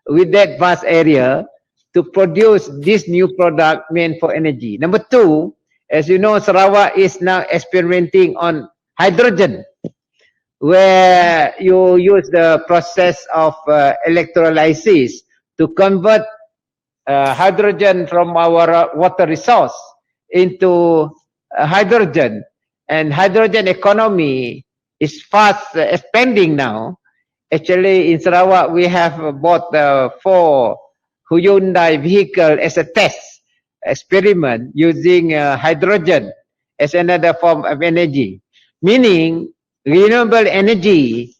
with that vast area to produce this new product meant for energy. Number two, as you know, Sarawak is now experimenting on hydrogen, where you use the process of electrolysis to convert hydrogen from our water resource into hydrogen. And hydrogen economy is fast expanding now. Actually, in Sarawak, we have bought 4 Hyundai vehicle as a test experiment using hydrogen as another form of energy. Meaning, renewable energy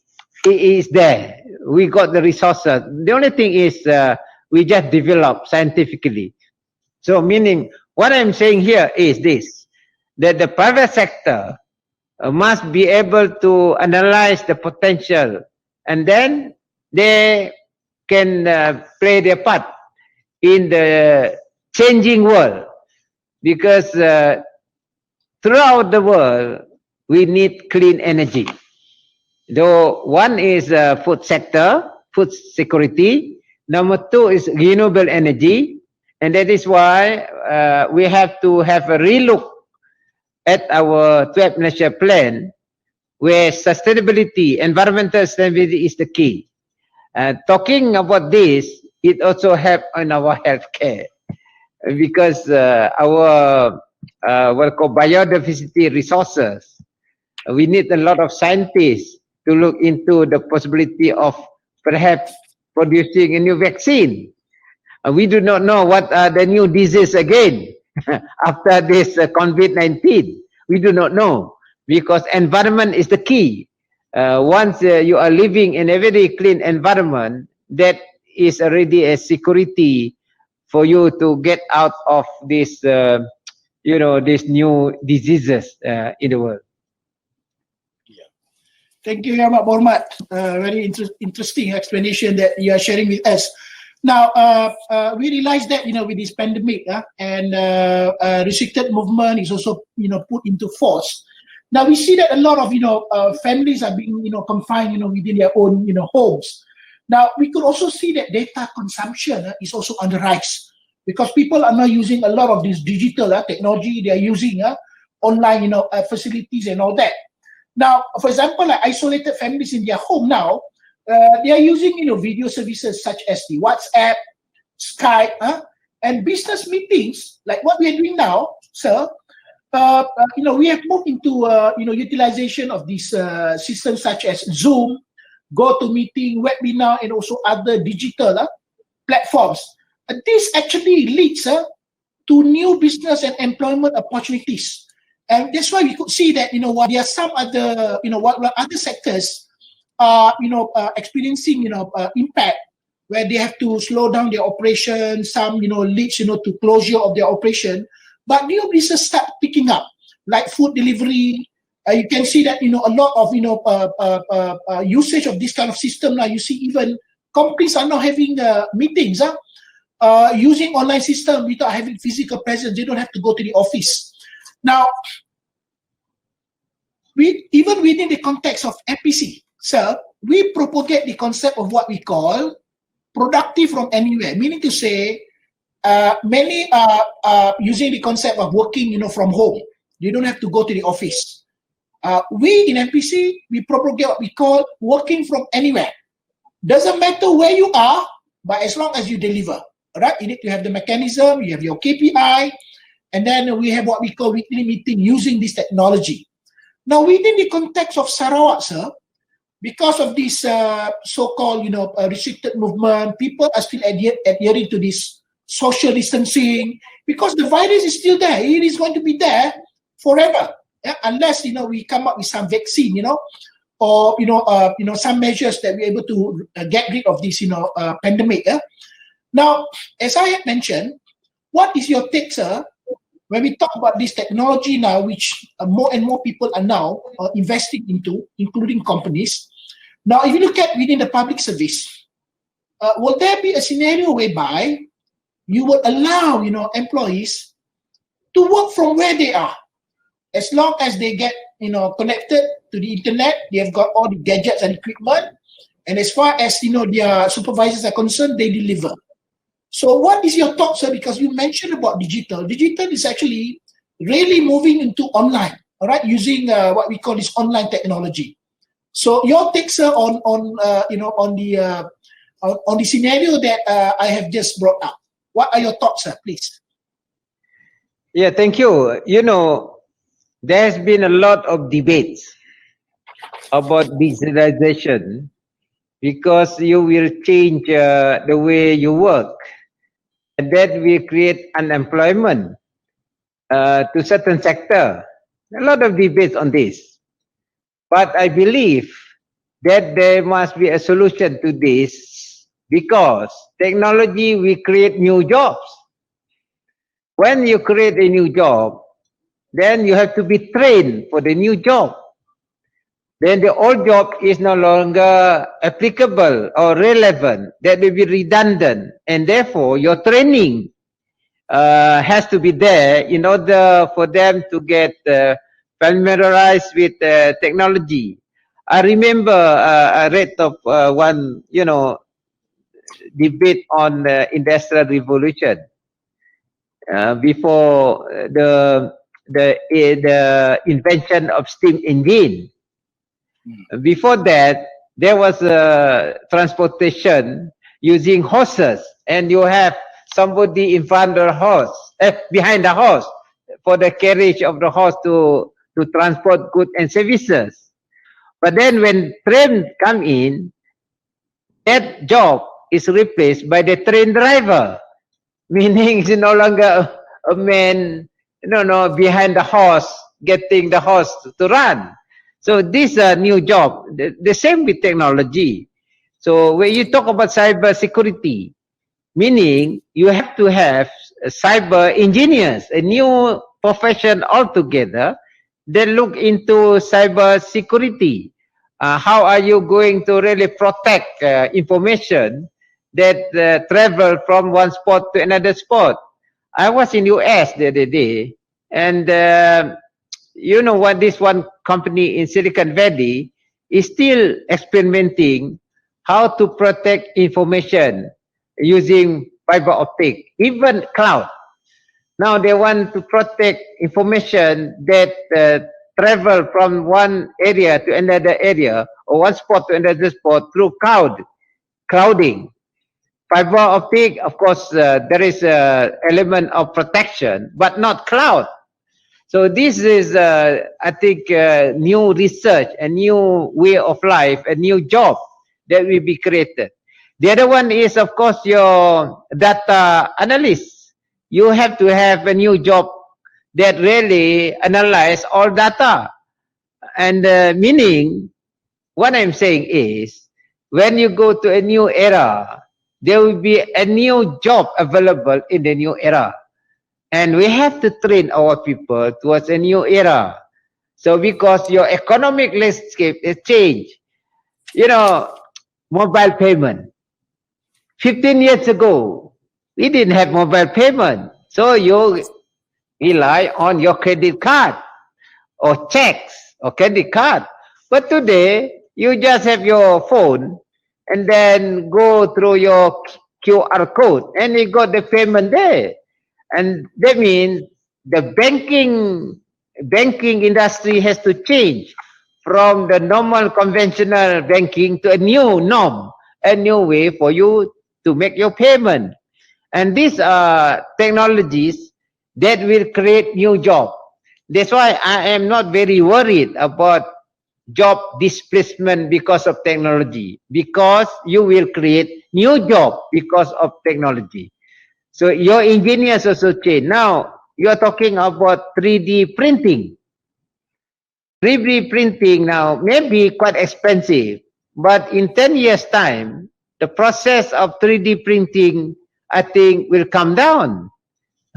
is there. We got the resources. The only thing is we just develop scientifically. So meaning, what I'm saying here is this, that the private sector must be able to analyze the potential, and then they can play their part in the changing world, because throughout the world we need clean energy. Though one is food sector, food security. Number 2 is renewable energy, and that is why we have to have a relook at our 12th National Plan, where sustainability, environmental sustainability is the key. Talking about this, it also helps on our healthcare, because our what we call biodiversity resources, we need a lot of scientists to look into the possibility of perhaps producing a new vaccine. We do not know what are the new diseases again after this COVID-19. We do not know, because environment is the key. Once you are living in a very clean environment, that is already a security for you to get out of this, these new diseases in the world. Thank you very much, Bormat. Very interesting explanation that you are sharing with us. Now, we realize that, with this pandemic and restricted movement is also, put into force. Now, we see that a lot of, families are being, confined, within their own, homes. Now, we could also see that data consumption is also on the rise, because people are now using a lot of this digital technology. They are using online, facilities and all that. Now, for example, like isolated families in their home now, they are using, video services such as the WhatsApp, Skype, And business meetings, like what we are doing now, sir, we have moved into utilization of these systems such as Zoom, GoToMeeting, webinar, and also other digital platforms. This actually leads to new business and employment opportunities, and that's why we could see that while there are some other while other sectors are experiencing impact, where they have to slow down their operation, some leads to closure of their operation, but new business start picking up, like food delivery. You can see that a lot of usage of this kind of system now. You see even companies are now having meetings using online system without having physical presence. They don't have to go to the office. Now, even within the context of MPC, sir, we propagate the concept of what we call productive from anywhere, meaning to say many are using the concept of working from home. You don't have to go to the office. We in MPC, we propagate what we call working from anywhere. Doesn't matter where you are, but as long as you deliver, right? You need to have the mechanism, you have your KPI, and then we have what we call weekly meeting using this technology. Now, within the context of Sarawak, sir, because of this so-called, restricted movement, people are still adhering to this social distancing because the virus is still there. It is going to be there forever, unless we come up with some vaccine, or some measures that we're able to get rid of this pandemic. Now, as I had mentioned, what is your take, sir, when we talk about this technology now, which more and more people are now investing into, including companies? Now, if you look at within the public service, will there be a scenario whereby you will allow employees to work from where they are, as long as they get connected to the internet, they have got all the gadgets and equipment, and as far as their supervisors are concerned, they deliver. So what is your thought, sir? Because you mentioned about digital. Digital is actually really moving into online, all right, using what we call this online technology. So your take, sir, on the scenario that I have just brought up. What are your thoughts, sir, please? Yeah, thank you. There's been a lot of debates about digitalization because you will change the way you work, and that will create unemployment to certain sector. A lot of debates on this. But I believe that there must be a solution to this because technology will create new jobs. When you create a new job, then you have to be trained for the new job. Then the old job is no longer applicable or relevant. That will be redundant. And therefore, your training has to be there in order for them to get familiarized with technology. I remember I read of one, debate on the Industrial Revolution before the invention of steam engine. Before that, there was transportation using horses, and you have somebody in front of the horse, behind the horse, for the carriage of the horse to transport goods and services. But then when train come in, that job is replaced by the train driver, meaning it's no longer a man, behind the horse, getting the horse to run. So this is a new job. The same with technology. So when you talk about cyber security, meaning you have to have cyber engineers, a new profession altogether that look into cyber security. How are you going to really protect information that travel from one spot to another spot? I was in US the other day, and what, this one company in Silicon Valley is still experimenting how to protect information using fiber optic, even cloud. Now they want to protect information that travel from one area to another area, or one spot to another spot through crowding. fiber optic, of course, there is a element of protection, but not cloud. So this is, I think, new research, a new way of life, a new job that will be created. The other one is, of course, your data analyst. You have to have a new job that really analyze all data. And meaning, what I'm saying is, when you go to a new era, there will be a new job available in the new era. And we have to train our people towards a new era. So because your economic landscape has changed, you know, mobile payment. 15 years ago, we didn't have mobile payment. So you rely on your credit card or checks or credit card. But today, you just have your phone and then go through your QR code and you got the payment there. And that means the banking industry has to change from the normal conventional banking to a new norm, a new way for you to make your payment. And these are technologies that will create new jobs. That's why I am not very worried about job displacement because of technology, because you will create new job because of technology. So your engineers also change. Now you are talking about 3D printing. 3D printing now may be quite expensive, but in 10 years time, the process of 3D printing, I think, will come down.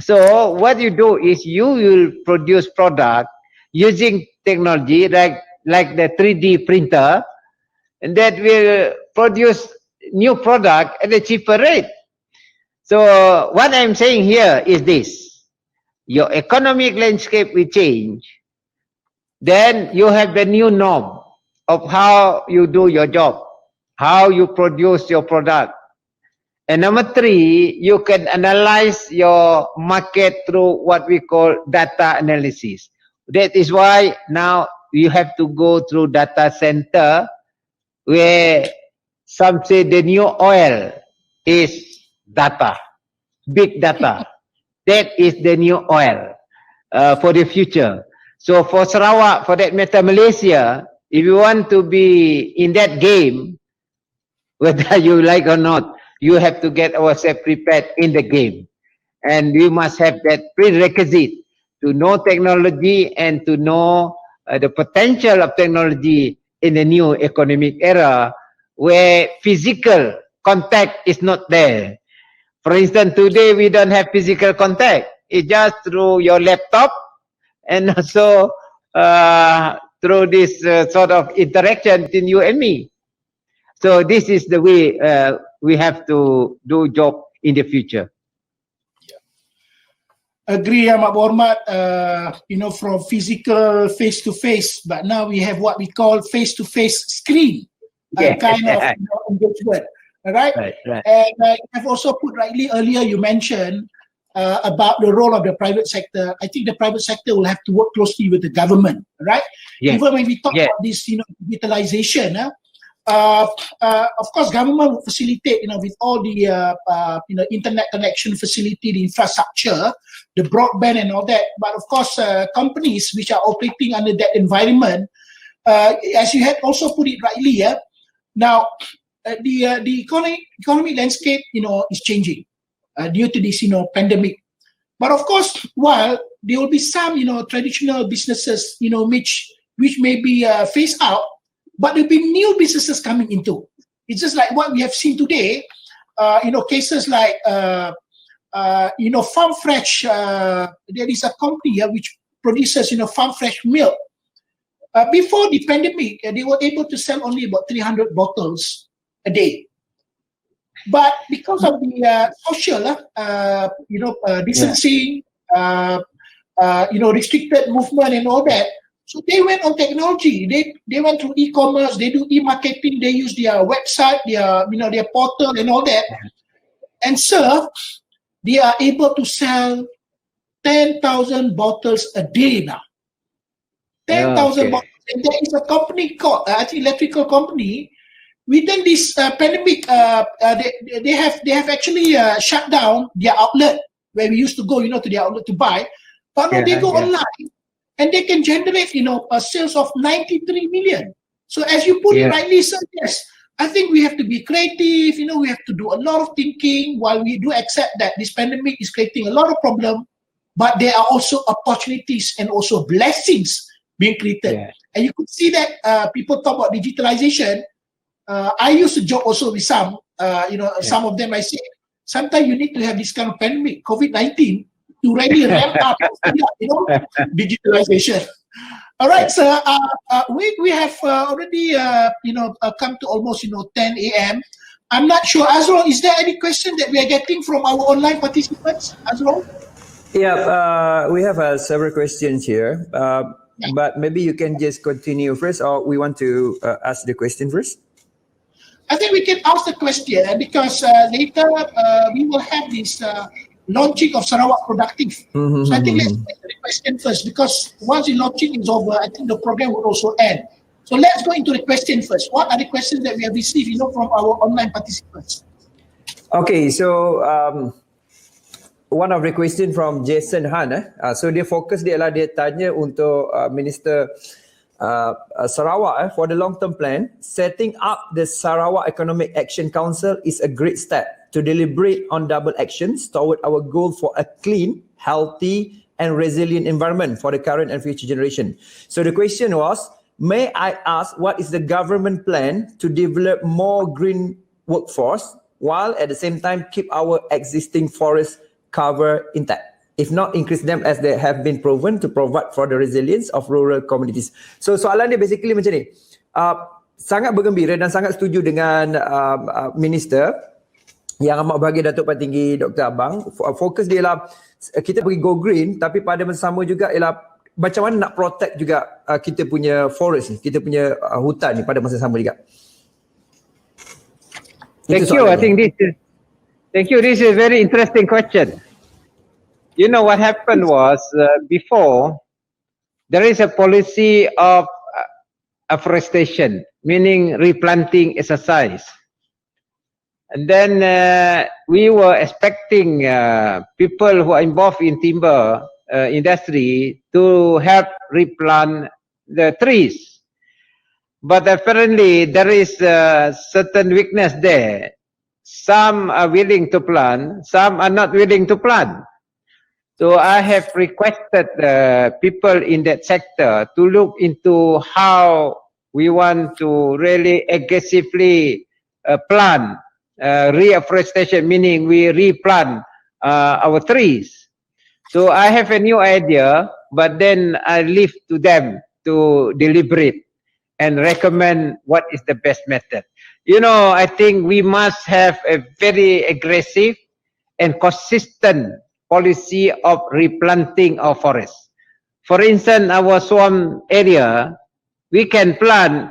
So what you do is you will produce product using technology like the 3D printer, and that will produce new product at a cheaper rate. So what I'm saying here is this: your economic landscape will change. Then you have the new norm of how you do your job, how you produce your product. And number three, you can analyze your market through what we call data analysis. That is why now you have to go through data center, where some say the new oil is data, big data. That is the new oil for the future. So for Sarawak, for that matter, Malaysia, if you want to be in that game, whether you like or not, you have to get ourselves prepared in the game. And we must have that prerequisite to know technology and to know the potential of technology in the new economic era where physical contact is not there. For instance, today we don't have physical contact. It's just through your laptop and also through this sort of interaction between you and me. So this is the way we have to do job in the future. Agree, Ahmad Bormat, from physical face-to-face, but now we have what we call face-to-face screen, kind of engagement. Right? And I've also put rightly earlier, you mentioned about the role of the private sector. I think the private sector will have to work closely with the government, right? Even when we talk about this, digitalization, of course, government will facilitate, with all the, internet connection facility, the infrastructure, the broadband and all that. But of course, companies which are operating under that environment, as you had also put it rightly, now, the economic landscape, is changing due to this, pandemic. But of course, while there will be some, traditional businesses, which may be phased out, but there'll be new businesses coming into. It's just like what we have seen today. Cases like, Farm Fresh. There is a company which produces, Farm Fresh milk. Before the pandemic, they were able to sell only about 300 bottles a day. But because of the social, distancing, restricted movement and all that, so they went on technology. They went through e-commerce. They do e-marketing. They use their website, their portal and all that. And so they are able to sell 10,000 bottles a day now. 10,000 bottles. And there is a company called, electrical company, within this pandemic, they have actually shut down their outlet where we used to go, to their outlet to buy. But now they go online and they can generate, a sales of 93 million. So as you put it rightly, sir, yes, I think we have to be creative. We have to do a lot of thinking. While we do accept that this pandemic is creating a lot of problems, but there are also opportunities and also blessings being created. Yeah. And you could see that people talk about digitalization. I used to joke also with some, some of them I say, sometimes you need to have this kind of pandemic, COVID-19, to really ramp up, digitalization. All right, sir. We have already, come to almost, 10 a.m. I'm not sure, Azrul, is there any question that we are getting from our online participants, Azrul? Yeah, we have several questions here, but maybe you can just continue first, or we want to ask the question first? I think we can ask the question because later we will have this launching of Sarawak Productive. So I think let's take the question first, because once the launching is over, I think the program will also end. So let's go into the question first. What are the questions that we have received, from our online participants? Okay, so one of the question from Jason Han. So dia fokus dia adalah dia tanya untuk Minister Sarawak for the long-term plan. Setting up the Sarawak Economic Action Council is a great step to deliberate on double actions toward our goal for a clean, healthy and resilient environment for the current and future generation. So the question was, may I ask what is the government plan to develop more green workforce while at the same time keep our existing forest cover intact? If not, increase them as they have been proven to provide for the resilience of rural communities. So soalan dia basically macam ni. Sangat bergembira dan sangat setuju dengan Minister yang amat bahagia Datuk Paling Tinggi Dr. Abang. Fokus dia ialah kita pergi go green, tapi pada masa sama juga ialah macam mana nak protect juga kita punya forest ni, kita punya hutan ni pada masa sama juga. Thank you. I think this is a very interesting question. You know what happened was before there is a policy of afforestation, meaning replanting exercise. And then we were expecting people who are involved in timber industry to help replant the trees. But apparently there is a certain weakness there. Some are willing to plant, some are not willing to plant. So I have requested people in that sector to look into how we want to really aggressively plant reforestation, meaning we replant our trees. So I have a new idea, but then I leave to them to deliberate and recommend what is the best method. I think we must have a very aggressive and consistent policy of replanting our forests. For instance, our swamp area, we can plant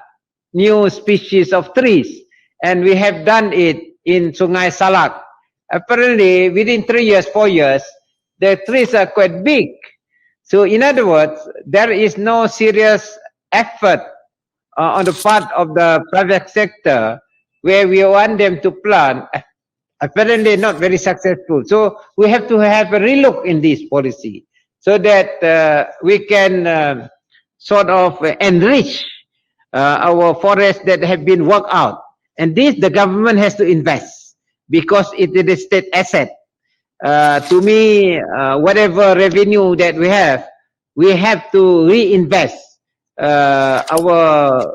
new species of trees, and we have done it in Sungai Salak. Apparently, within 3 years, 4 years, the trees are quite big. So in other words, there is no serious effort on the part of the private sector where we want them to plant. Apparently not very successful. So we have to have a relook in this policy so that we can sort of enrich our forests that have been worked out. And this the government has to invest because it is a state asset. To me, whatever revenue that we have to reinvest our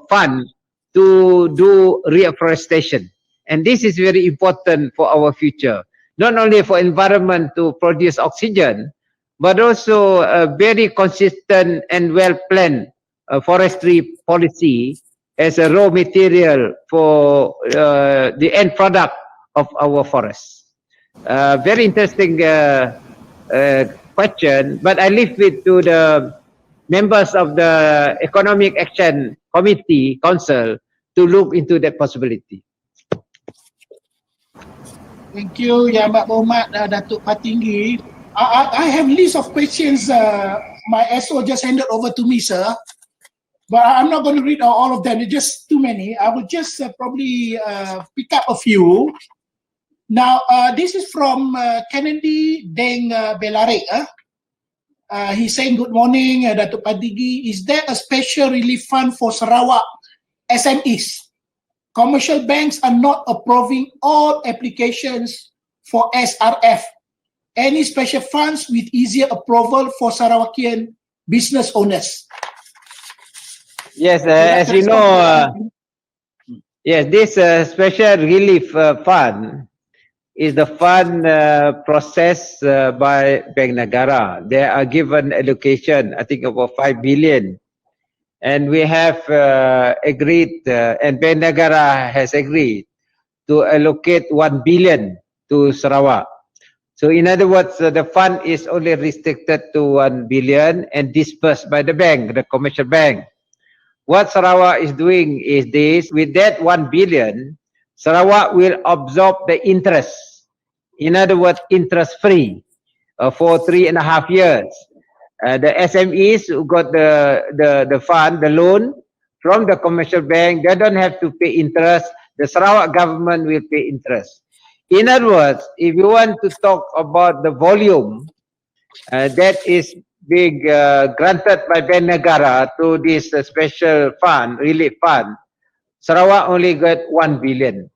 fund to do reforestation. And this is very important for our future, not only for environment to produce oxygen, but also a very consistent and well-planned forestry policy as a raw material for the end product of our forests. Very interesting question, but I leave it to the members of the Economic Action Committee Council to look into that possibility. Thank you, Ya Mbak Muhammad, Datuk Paling Tinggi. I have list of questions. My SO just handed over to me, sir. But I'm not going to read all of them. It's just too many. I will just probably pick up a few. Now, this is from Kennedy Deng Belare. He's saying, good morning, Datuk Padigi. Is there a special relief fund for Sarawak SMEs? Commercial banks are not approving all applications for SRF. Any special funds with easier approval for Sarawakian business owners? Yes, as you know, yes, this special relief fund is the fund processed by Bank Negara. They are given allocation, I think about 5 billion. And we have agreed, and Bank Negara has agreed to allocate 1 billion to Sarawak. So in other words, the fund is only restricted to 1 billion and dispersed by the bank, the commercial bank. What Sarawak is doing is this: with that 1 billion, Sarawak will absorb the interest. In other words, interest free for 3.5 years. The SMEs who got the fund, the loan from the commercial bank, they don't have to pay interest. The Sarawak government will pay interest. In other words, if you want to talk about the volume that is being granted by Bank Negara to this special fund, relief fund, Sarawak only got 1 billion.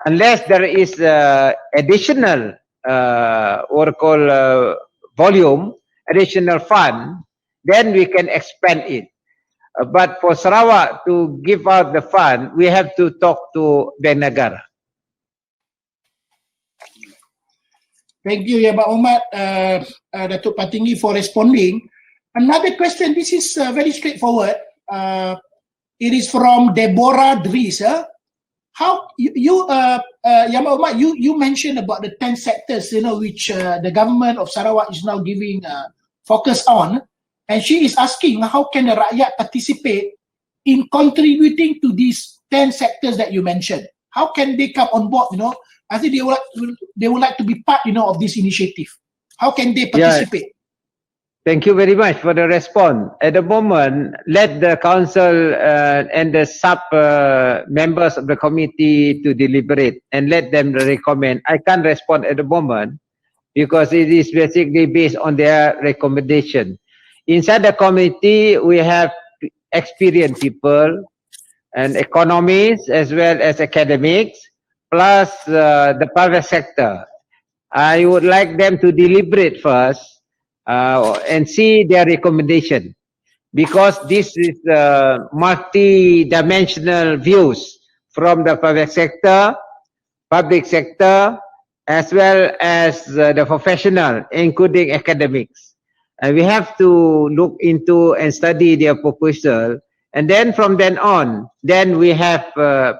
Unless there is additional volume, additional fund, then we can expand it. But for Sarawak to give out the fund, we have to talk to Bank Negara. Thank you, Ya Muhammad, Datuk Patinggi, for responding. Another question, this is very straightforward. It is from Deborah Dries. How Ya Muhammad, you mentioned about the 10 sectors, which the government of Sarawak is now giving focus on, and she is asking how can the rakyat participate in contributing to these 10 sectors that you mentioned? How can they come on board? I think they would like to be part, of this initiative. How can they participate? Thank you very much for the response. At the moment, let the council and the sub members of the committee to deliberate and let them recommend. I can't respond at the moment because it is basically based on their recommendation. Inside the committee, we have experienced people and economists as well as academics, plus the private sector. I would like them to deliberate first and see their recommendation, because this is multi-dimensional views from the private sector, public sector, as well as the professional, including academics. And we have to look into and study their proposal, and then from then on, then we have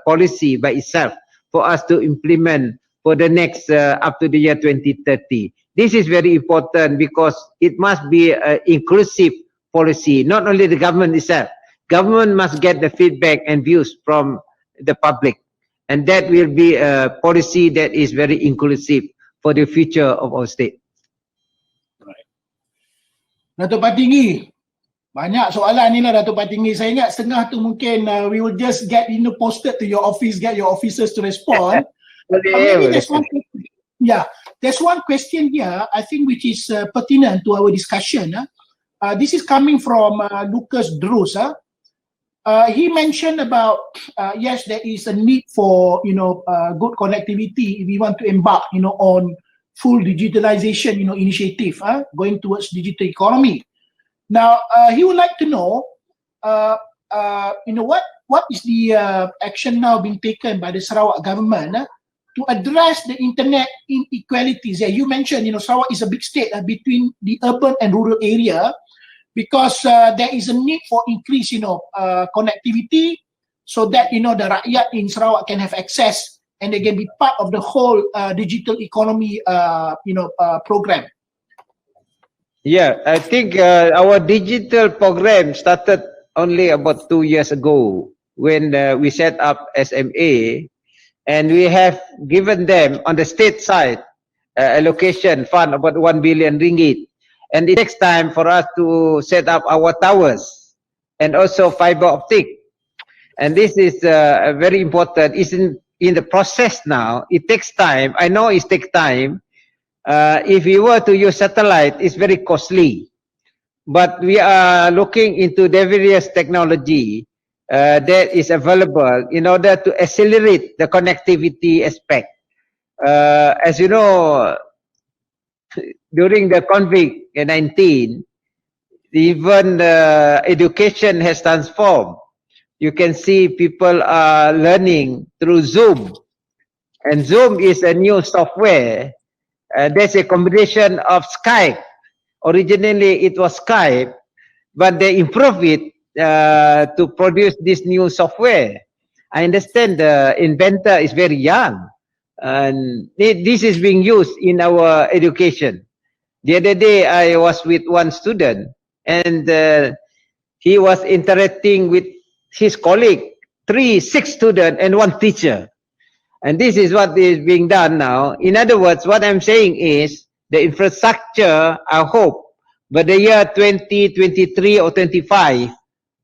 policy by itself for us to implement for the next up to the year 2030. This is very important because it must be an inclusive policy, not only the government itself. Government must get the feedback and views from the public, and that will be a policy that is very inclusive for the future of our state. Right. Datuk Patinggi, banyak soalan ni lah Datuk Patinggi. Saya ingat setengah tu mungkin we will just get posted to your office, get your officers to respond. Maybe there's one question. Yeah, there's one question here, I think, which is pertinent to our discussion. This is coming from Lucas Drus. He mentioned about yes, there is a need for good connectivity if we want to embark on full digitalization initiative, going towards digital economy. Now he would like to know what is the action now being taken by the Sarawak government to address the internet inequalities. Yeah, you mentioned Sarawak is a big state between the urban and rural area, because there is a need for increase connectivity, so that the rakyat in Sarawak can have access and they can be part of the whole digital economy program. Yeah, I think our digital program started only about 2 years ago when we set up SMA, and we have given them on the state side allocation fund about 1 billion ringgit. And it takes time for us to set up our towers and also fiber optic. And this is very important. It's in the process now. It takes time. I know it takes time. If we were to use satellite, it's very costly. But we are looking into the various technology that is available in order to accelerate the connectivity aspect. As you know, during the COVID-19, even education has transformed. You can see people are learning through Zoom. And Zoom is a new software. There's a combination of Skype. Originally, it was Skype, but they improved it to produce this new software. I understand the inventor is very young, and this is being used in our education. The other day, I was with one student, and he was interacting with his colleague, 6 students and 1 teacher. And this is what is being done now. In other words, what I'm saying is the infrastructure, I hope, by the year 2023 or 25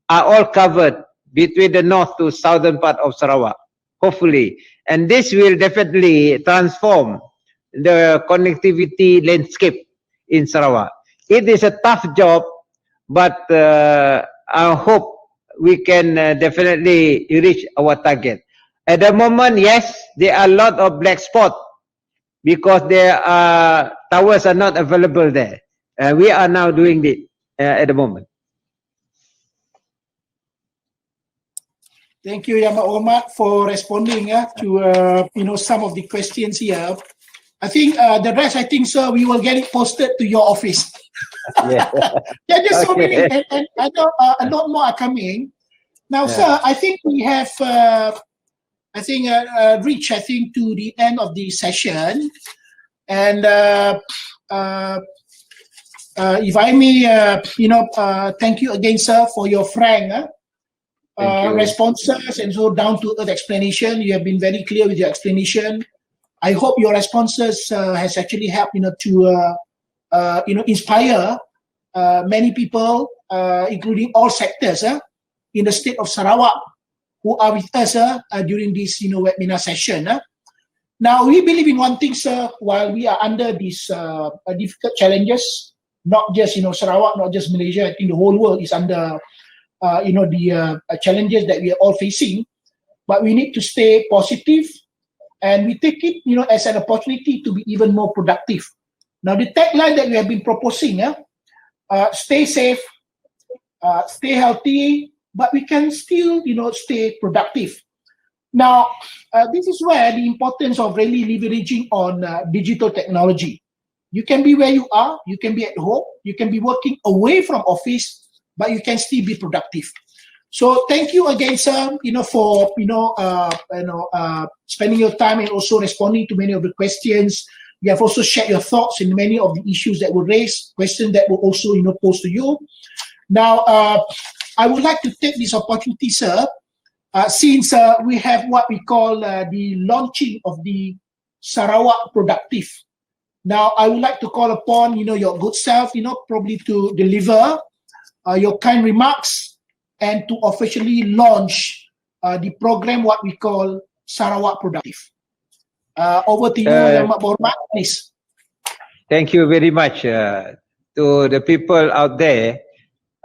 are all covered between the north to southern part of Sarawak, hopefully. And this will definitely transform the connectivity landscape in Sarawak. It is a tough job, but I hope we can definitely reach our target. At the moment, yes, there are a lot of black spots because there are towers are not available there. We are now doing it at the moment. Thank you, Yama Omar, for responding to some of the questions here. I think the rest, I think, sir, we will get it posted to your office. Yeah. Yeah, just so many, Okay. and I know a lot more are coming. Now, Yeah. sir, I think we have, reached, I think, to the end of the session. And if I may, thank you again, sir, for your frank Thank you. responses and so down to earth explanation. You have been very clear with your explanation. I hope your responses has actually helped, to inspire many people, including all sectors in the state of Sarawak, who are with us during this webinar session. Now, we believe in one thing, sir, while we are under these difficult challenges, not just Sarawak, not just Malaysia, I think the whole world is under the challenges that we are all facing, but we need to stay positive, and we take it as an opportunity to be even more productive. Now, the tagline that we have been proposing, stay safe, stay healthy, but we can still stay productive. Now, this is where the importance of really leveraging on digital technology. You can be where you are, you can be at home, you can be working away from office, but you can still be productive. So thank you again, sir, for spending your time and also responding to many of the questions. You have also shared your thoughts in many of the issues that were raised, questions that were also posed to you. Now, I would like to take this opportunity, sir, since we have what we call the launching of the Sarawak Productive. Now, I would like to call upon your good self, probably to deliver your kind remarks and to officially launch the program, what we call Sarawak Productive. Over to you, Yang Mak Berhormat, please. Thank you very much. To the people out there,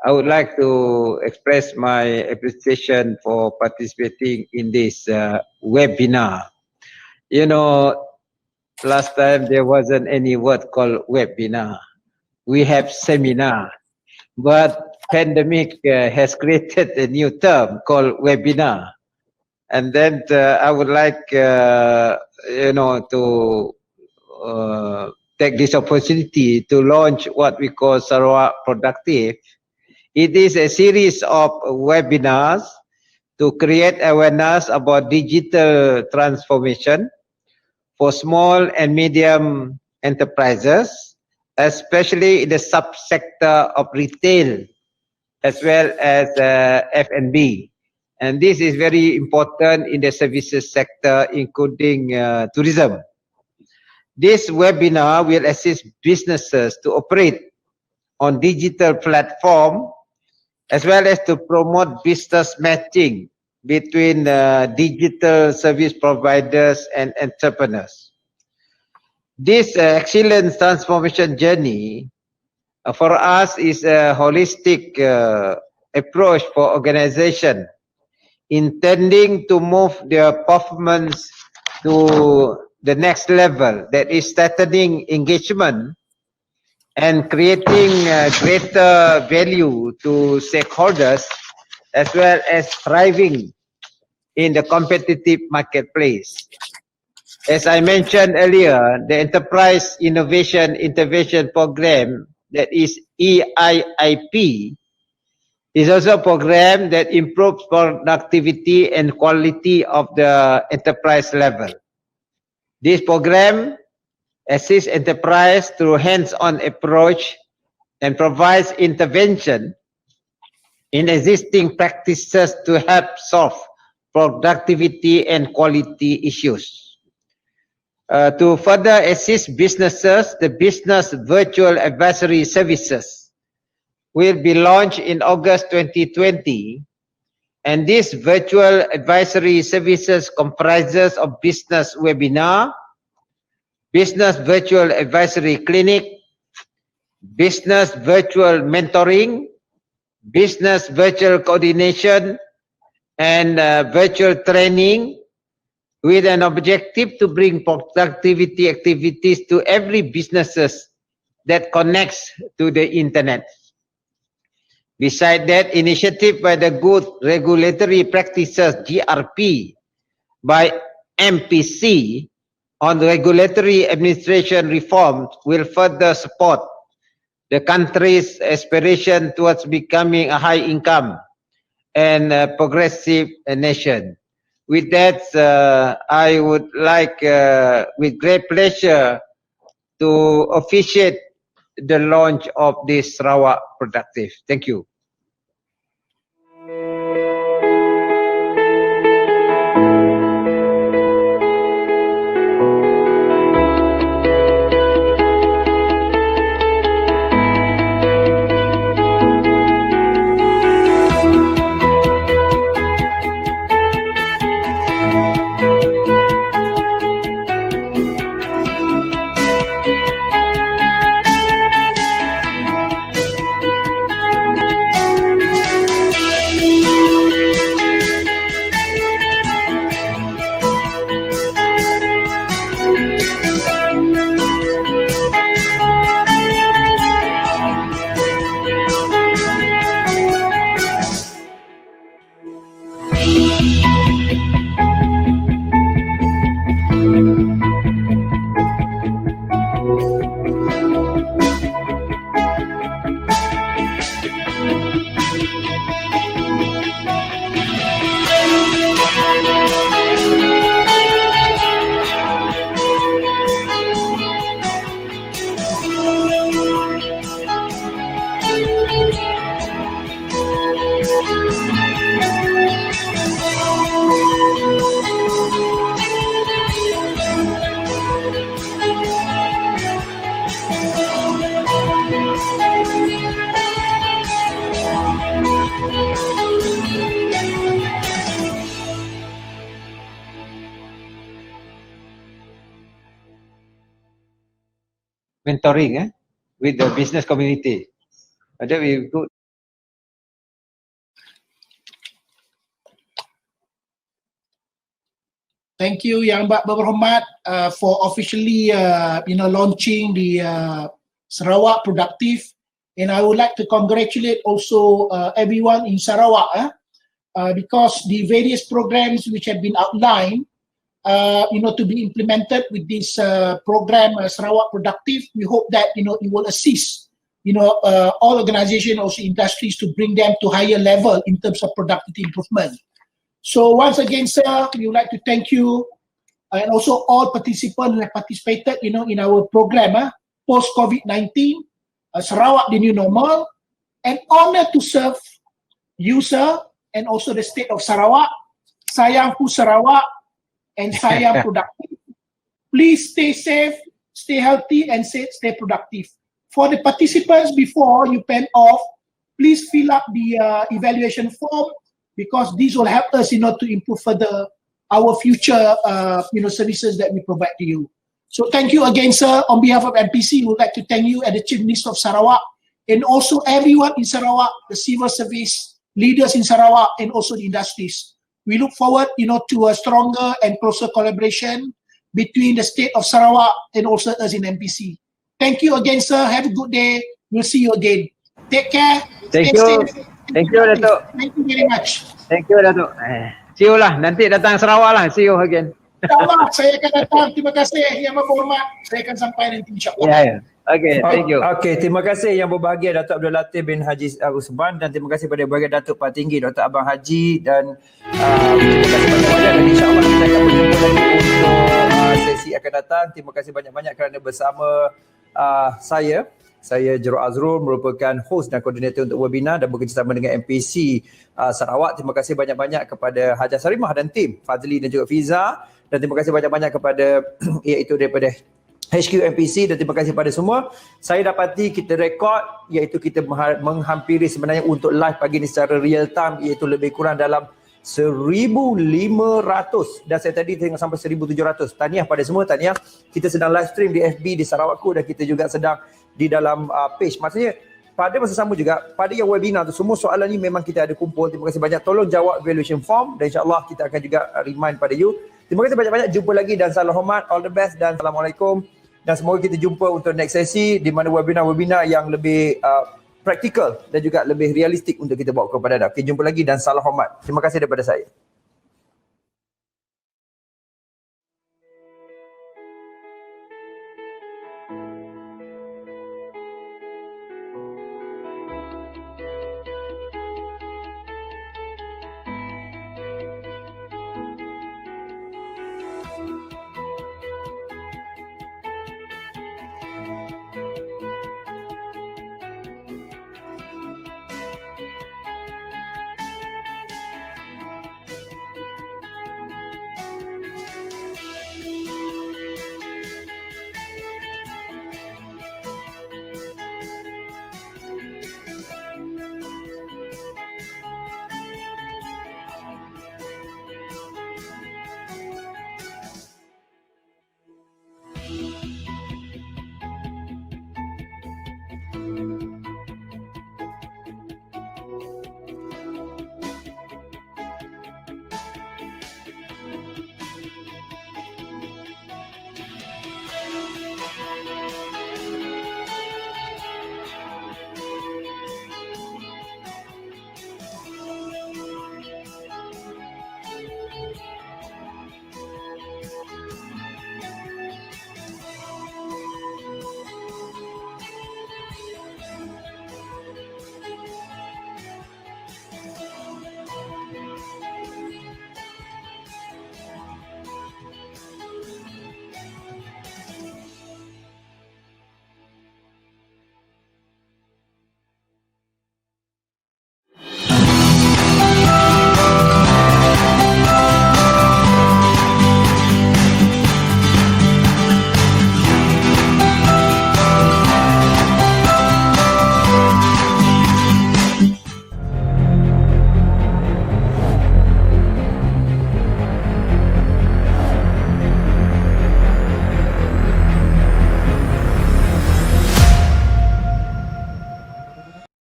I would like to express my appreciation for participating in this webinar. Last time there wasn't any word called webinar. We have seminar, but pandemic has created a new term called webinar. And then I would like, to take this opportunity to launch what we call Sarawak Productive. It is a series of webinars to create awareness about digital transformation for small and medium enterprises, especially in the subsector of retail as well as F&B. And this is very important in the services sector, including tourism. This webinar will assist businesses to operate on digital platform as well as to promote business matching between digital service providers and entrepreneurs. This excellent transformation journey for us is a holistic approach for organization intending to move their performance to the next level, that is strengthening engagement and creating greater value to stakeholders, as well as thriving in the competitive marketplace. As I mentioned earlier, the Enterprise Innovation Intervention Program, that is EIIP, is also a program that improves productivity and quality of the enterprise level. This program assists enterprise through hands-on approach and provides intervention in existing practices to help solve productivity and quality issues. To further assist businesses, the Business Virtual Advisory Services will be launched in August 2020, and this virtual advisory services comprises of business webinar, business virtual advisory clinic, business virtual mentoring, business virtual coordination, and virtual training, with an objective to bring productivity activities to every businesses that connects to the internet. Besides that, initiative by the Good Regulatory Practices GRP by MPC on regulatory administration reform will further support the country's aspiration towards becoming a high income and progressive nation. With that, I would like, with great pleasure, to officiate the launch of this Sarawak Productive. Thank you. Mentoring with the business community. That will be good. Thank you Yang Berhormat for officially launching the Sarawak Productive, and I would like to congratulate also everyone in Sarawak because the various programs which have been outlined to be implemented with this program Sarawak Productive. We hope that it will assist all organizations, also industries, to bring them to higher level in terms of productivity improvement. So once again, sir, we would like to thank you and also all participants who have participated in our program post COVID-19, Sarawak the New Normal, and honored to serve you, sir, and also the state of Sarawak. Sayangku Sarawak and sayang productive. Please stay safe, stay healthy, and stay productive. For the participants, before you pen off, please fill up the evaluation form, because these will help us, to improve further our future, services that we provide to you. So thank you again, sir. On behalf of MPC, we would like to thank you and the Chief Minister of Sarawak, and also everyone in Sarawak, the civil service leaders in Sarawak, and also the industries. We look forward, to a stronger and closer collaboration between the state of Sarawak and also us in MPC. Thank you again, sir. Have a good day. We'll see you again. Take care. Thank Stay you. safe. Thank you, Datuk. Thank you very much. Thank you, Datuk. See you lah. Nanti datang Sarawak lah. See you again. InsyaAllah, saya akan datang. Terima kasih yang berhormat. Saya akan sampai nanti insyaAllah. Yeah. Okay, thank you. Okay, terima kasih yang berbahagia Datuk Abdul Latif bin Haji Usman, dan terima kasih kepada bahagia Datuk Patinggi Dr. Abang Haji, dan terima kasih banyak-banyak, dan insyaAllah kita akan berjumpa lagi untuk sesi akan datang. Terima kasih banyak-banyak kerana bersama saya Jero Azrul, merupakan host dan koordinator untuk webinar dan bekerjasama dengan MPC Sarawak. Terima kasih banyak-banyak kepada Hajar Sarimah dan tim, Fazli dan juga Fiza, dan terima kasih banyak-banyak kepada iaitu daripada HQ MPC, dan terima kasih kepada semua. Saya dapati kita rekod, iaitu kita menghampiri sebenarnya untuk live pagi ni secara real time, iaitu lebih kurang dalam 1,500, dan saya tadi tengok sampai 1,700. Tahniah pada semua, tahniah. Kita sedang live stream di FB di Sarawakku, dan kita juga sedang di dalam page. Maksudnya pada masa sama juga, pada yang webinar tu, semua soalan ni memang kita ada kumpul. Terima kasih banyak. Tolong jawab evaluation form, dan insyaAllah kita akan juga remind pada you. Terima kasih banyak-banyak. Jumpa lagi dan salam hormat. All the best dan Assalamualaikum. Dan semoga kita jumpa untuk next sesi di mana webinar-webinar yang lebih praktikal dan juga lebih realistik untuk kita bawa kepada anda. Okay, jumpa lagi dan salam hormat. Terima kasih daripada saya.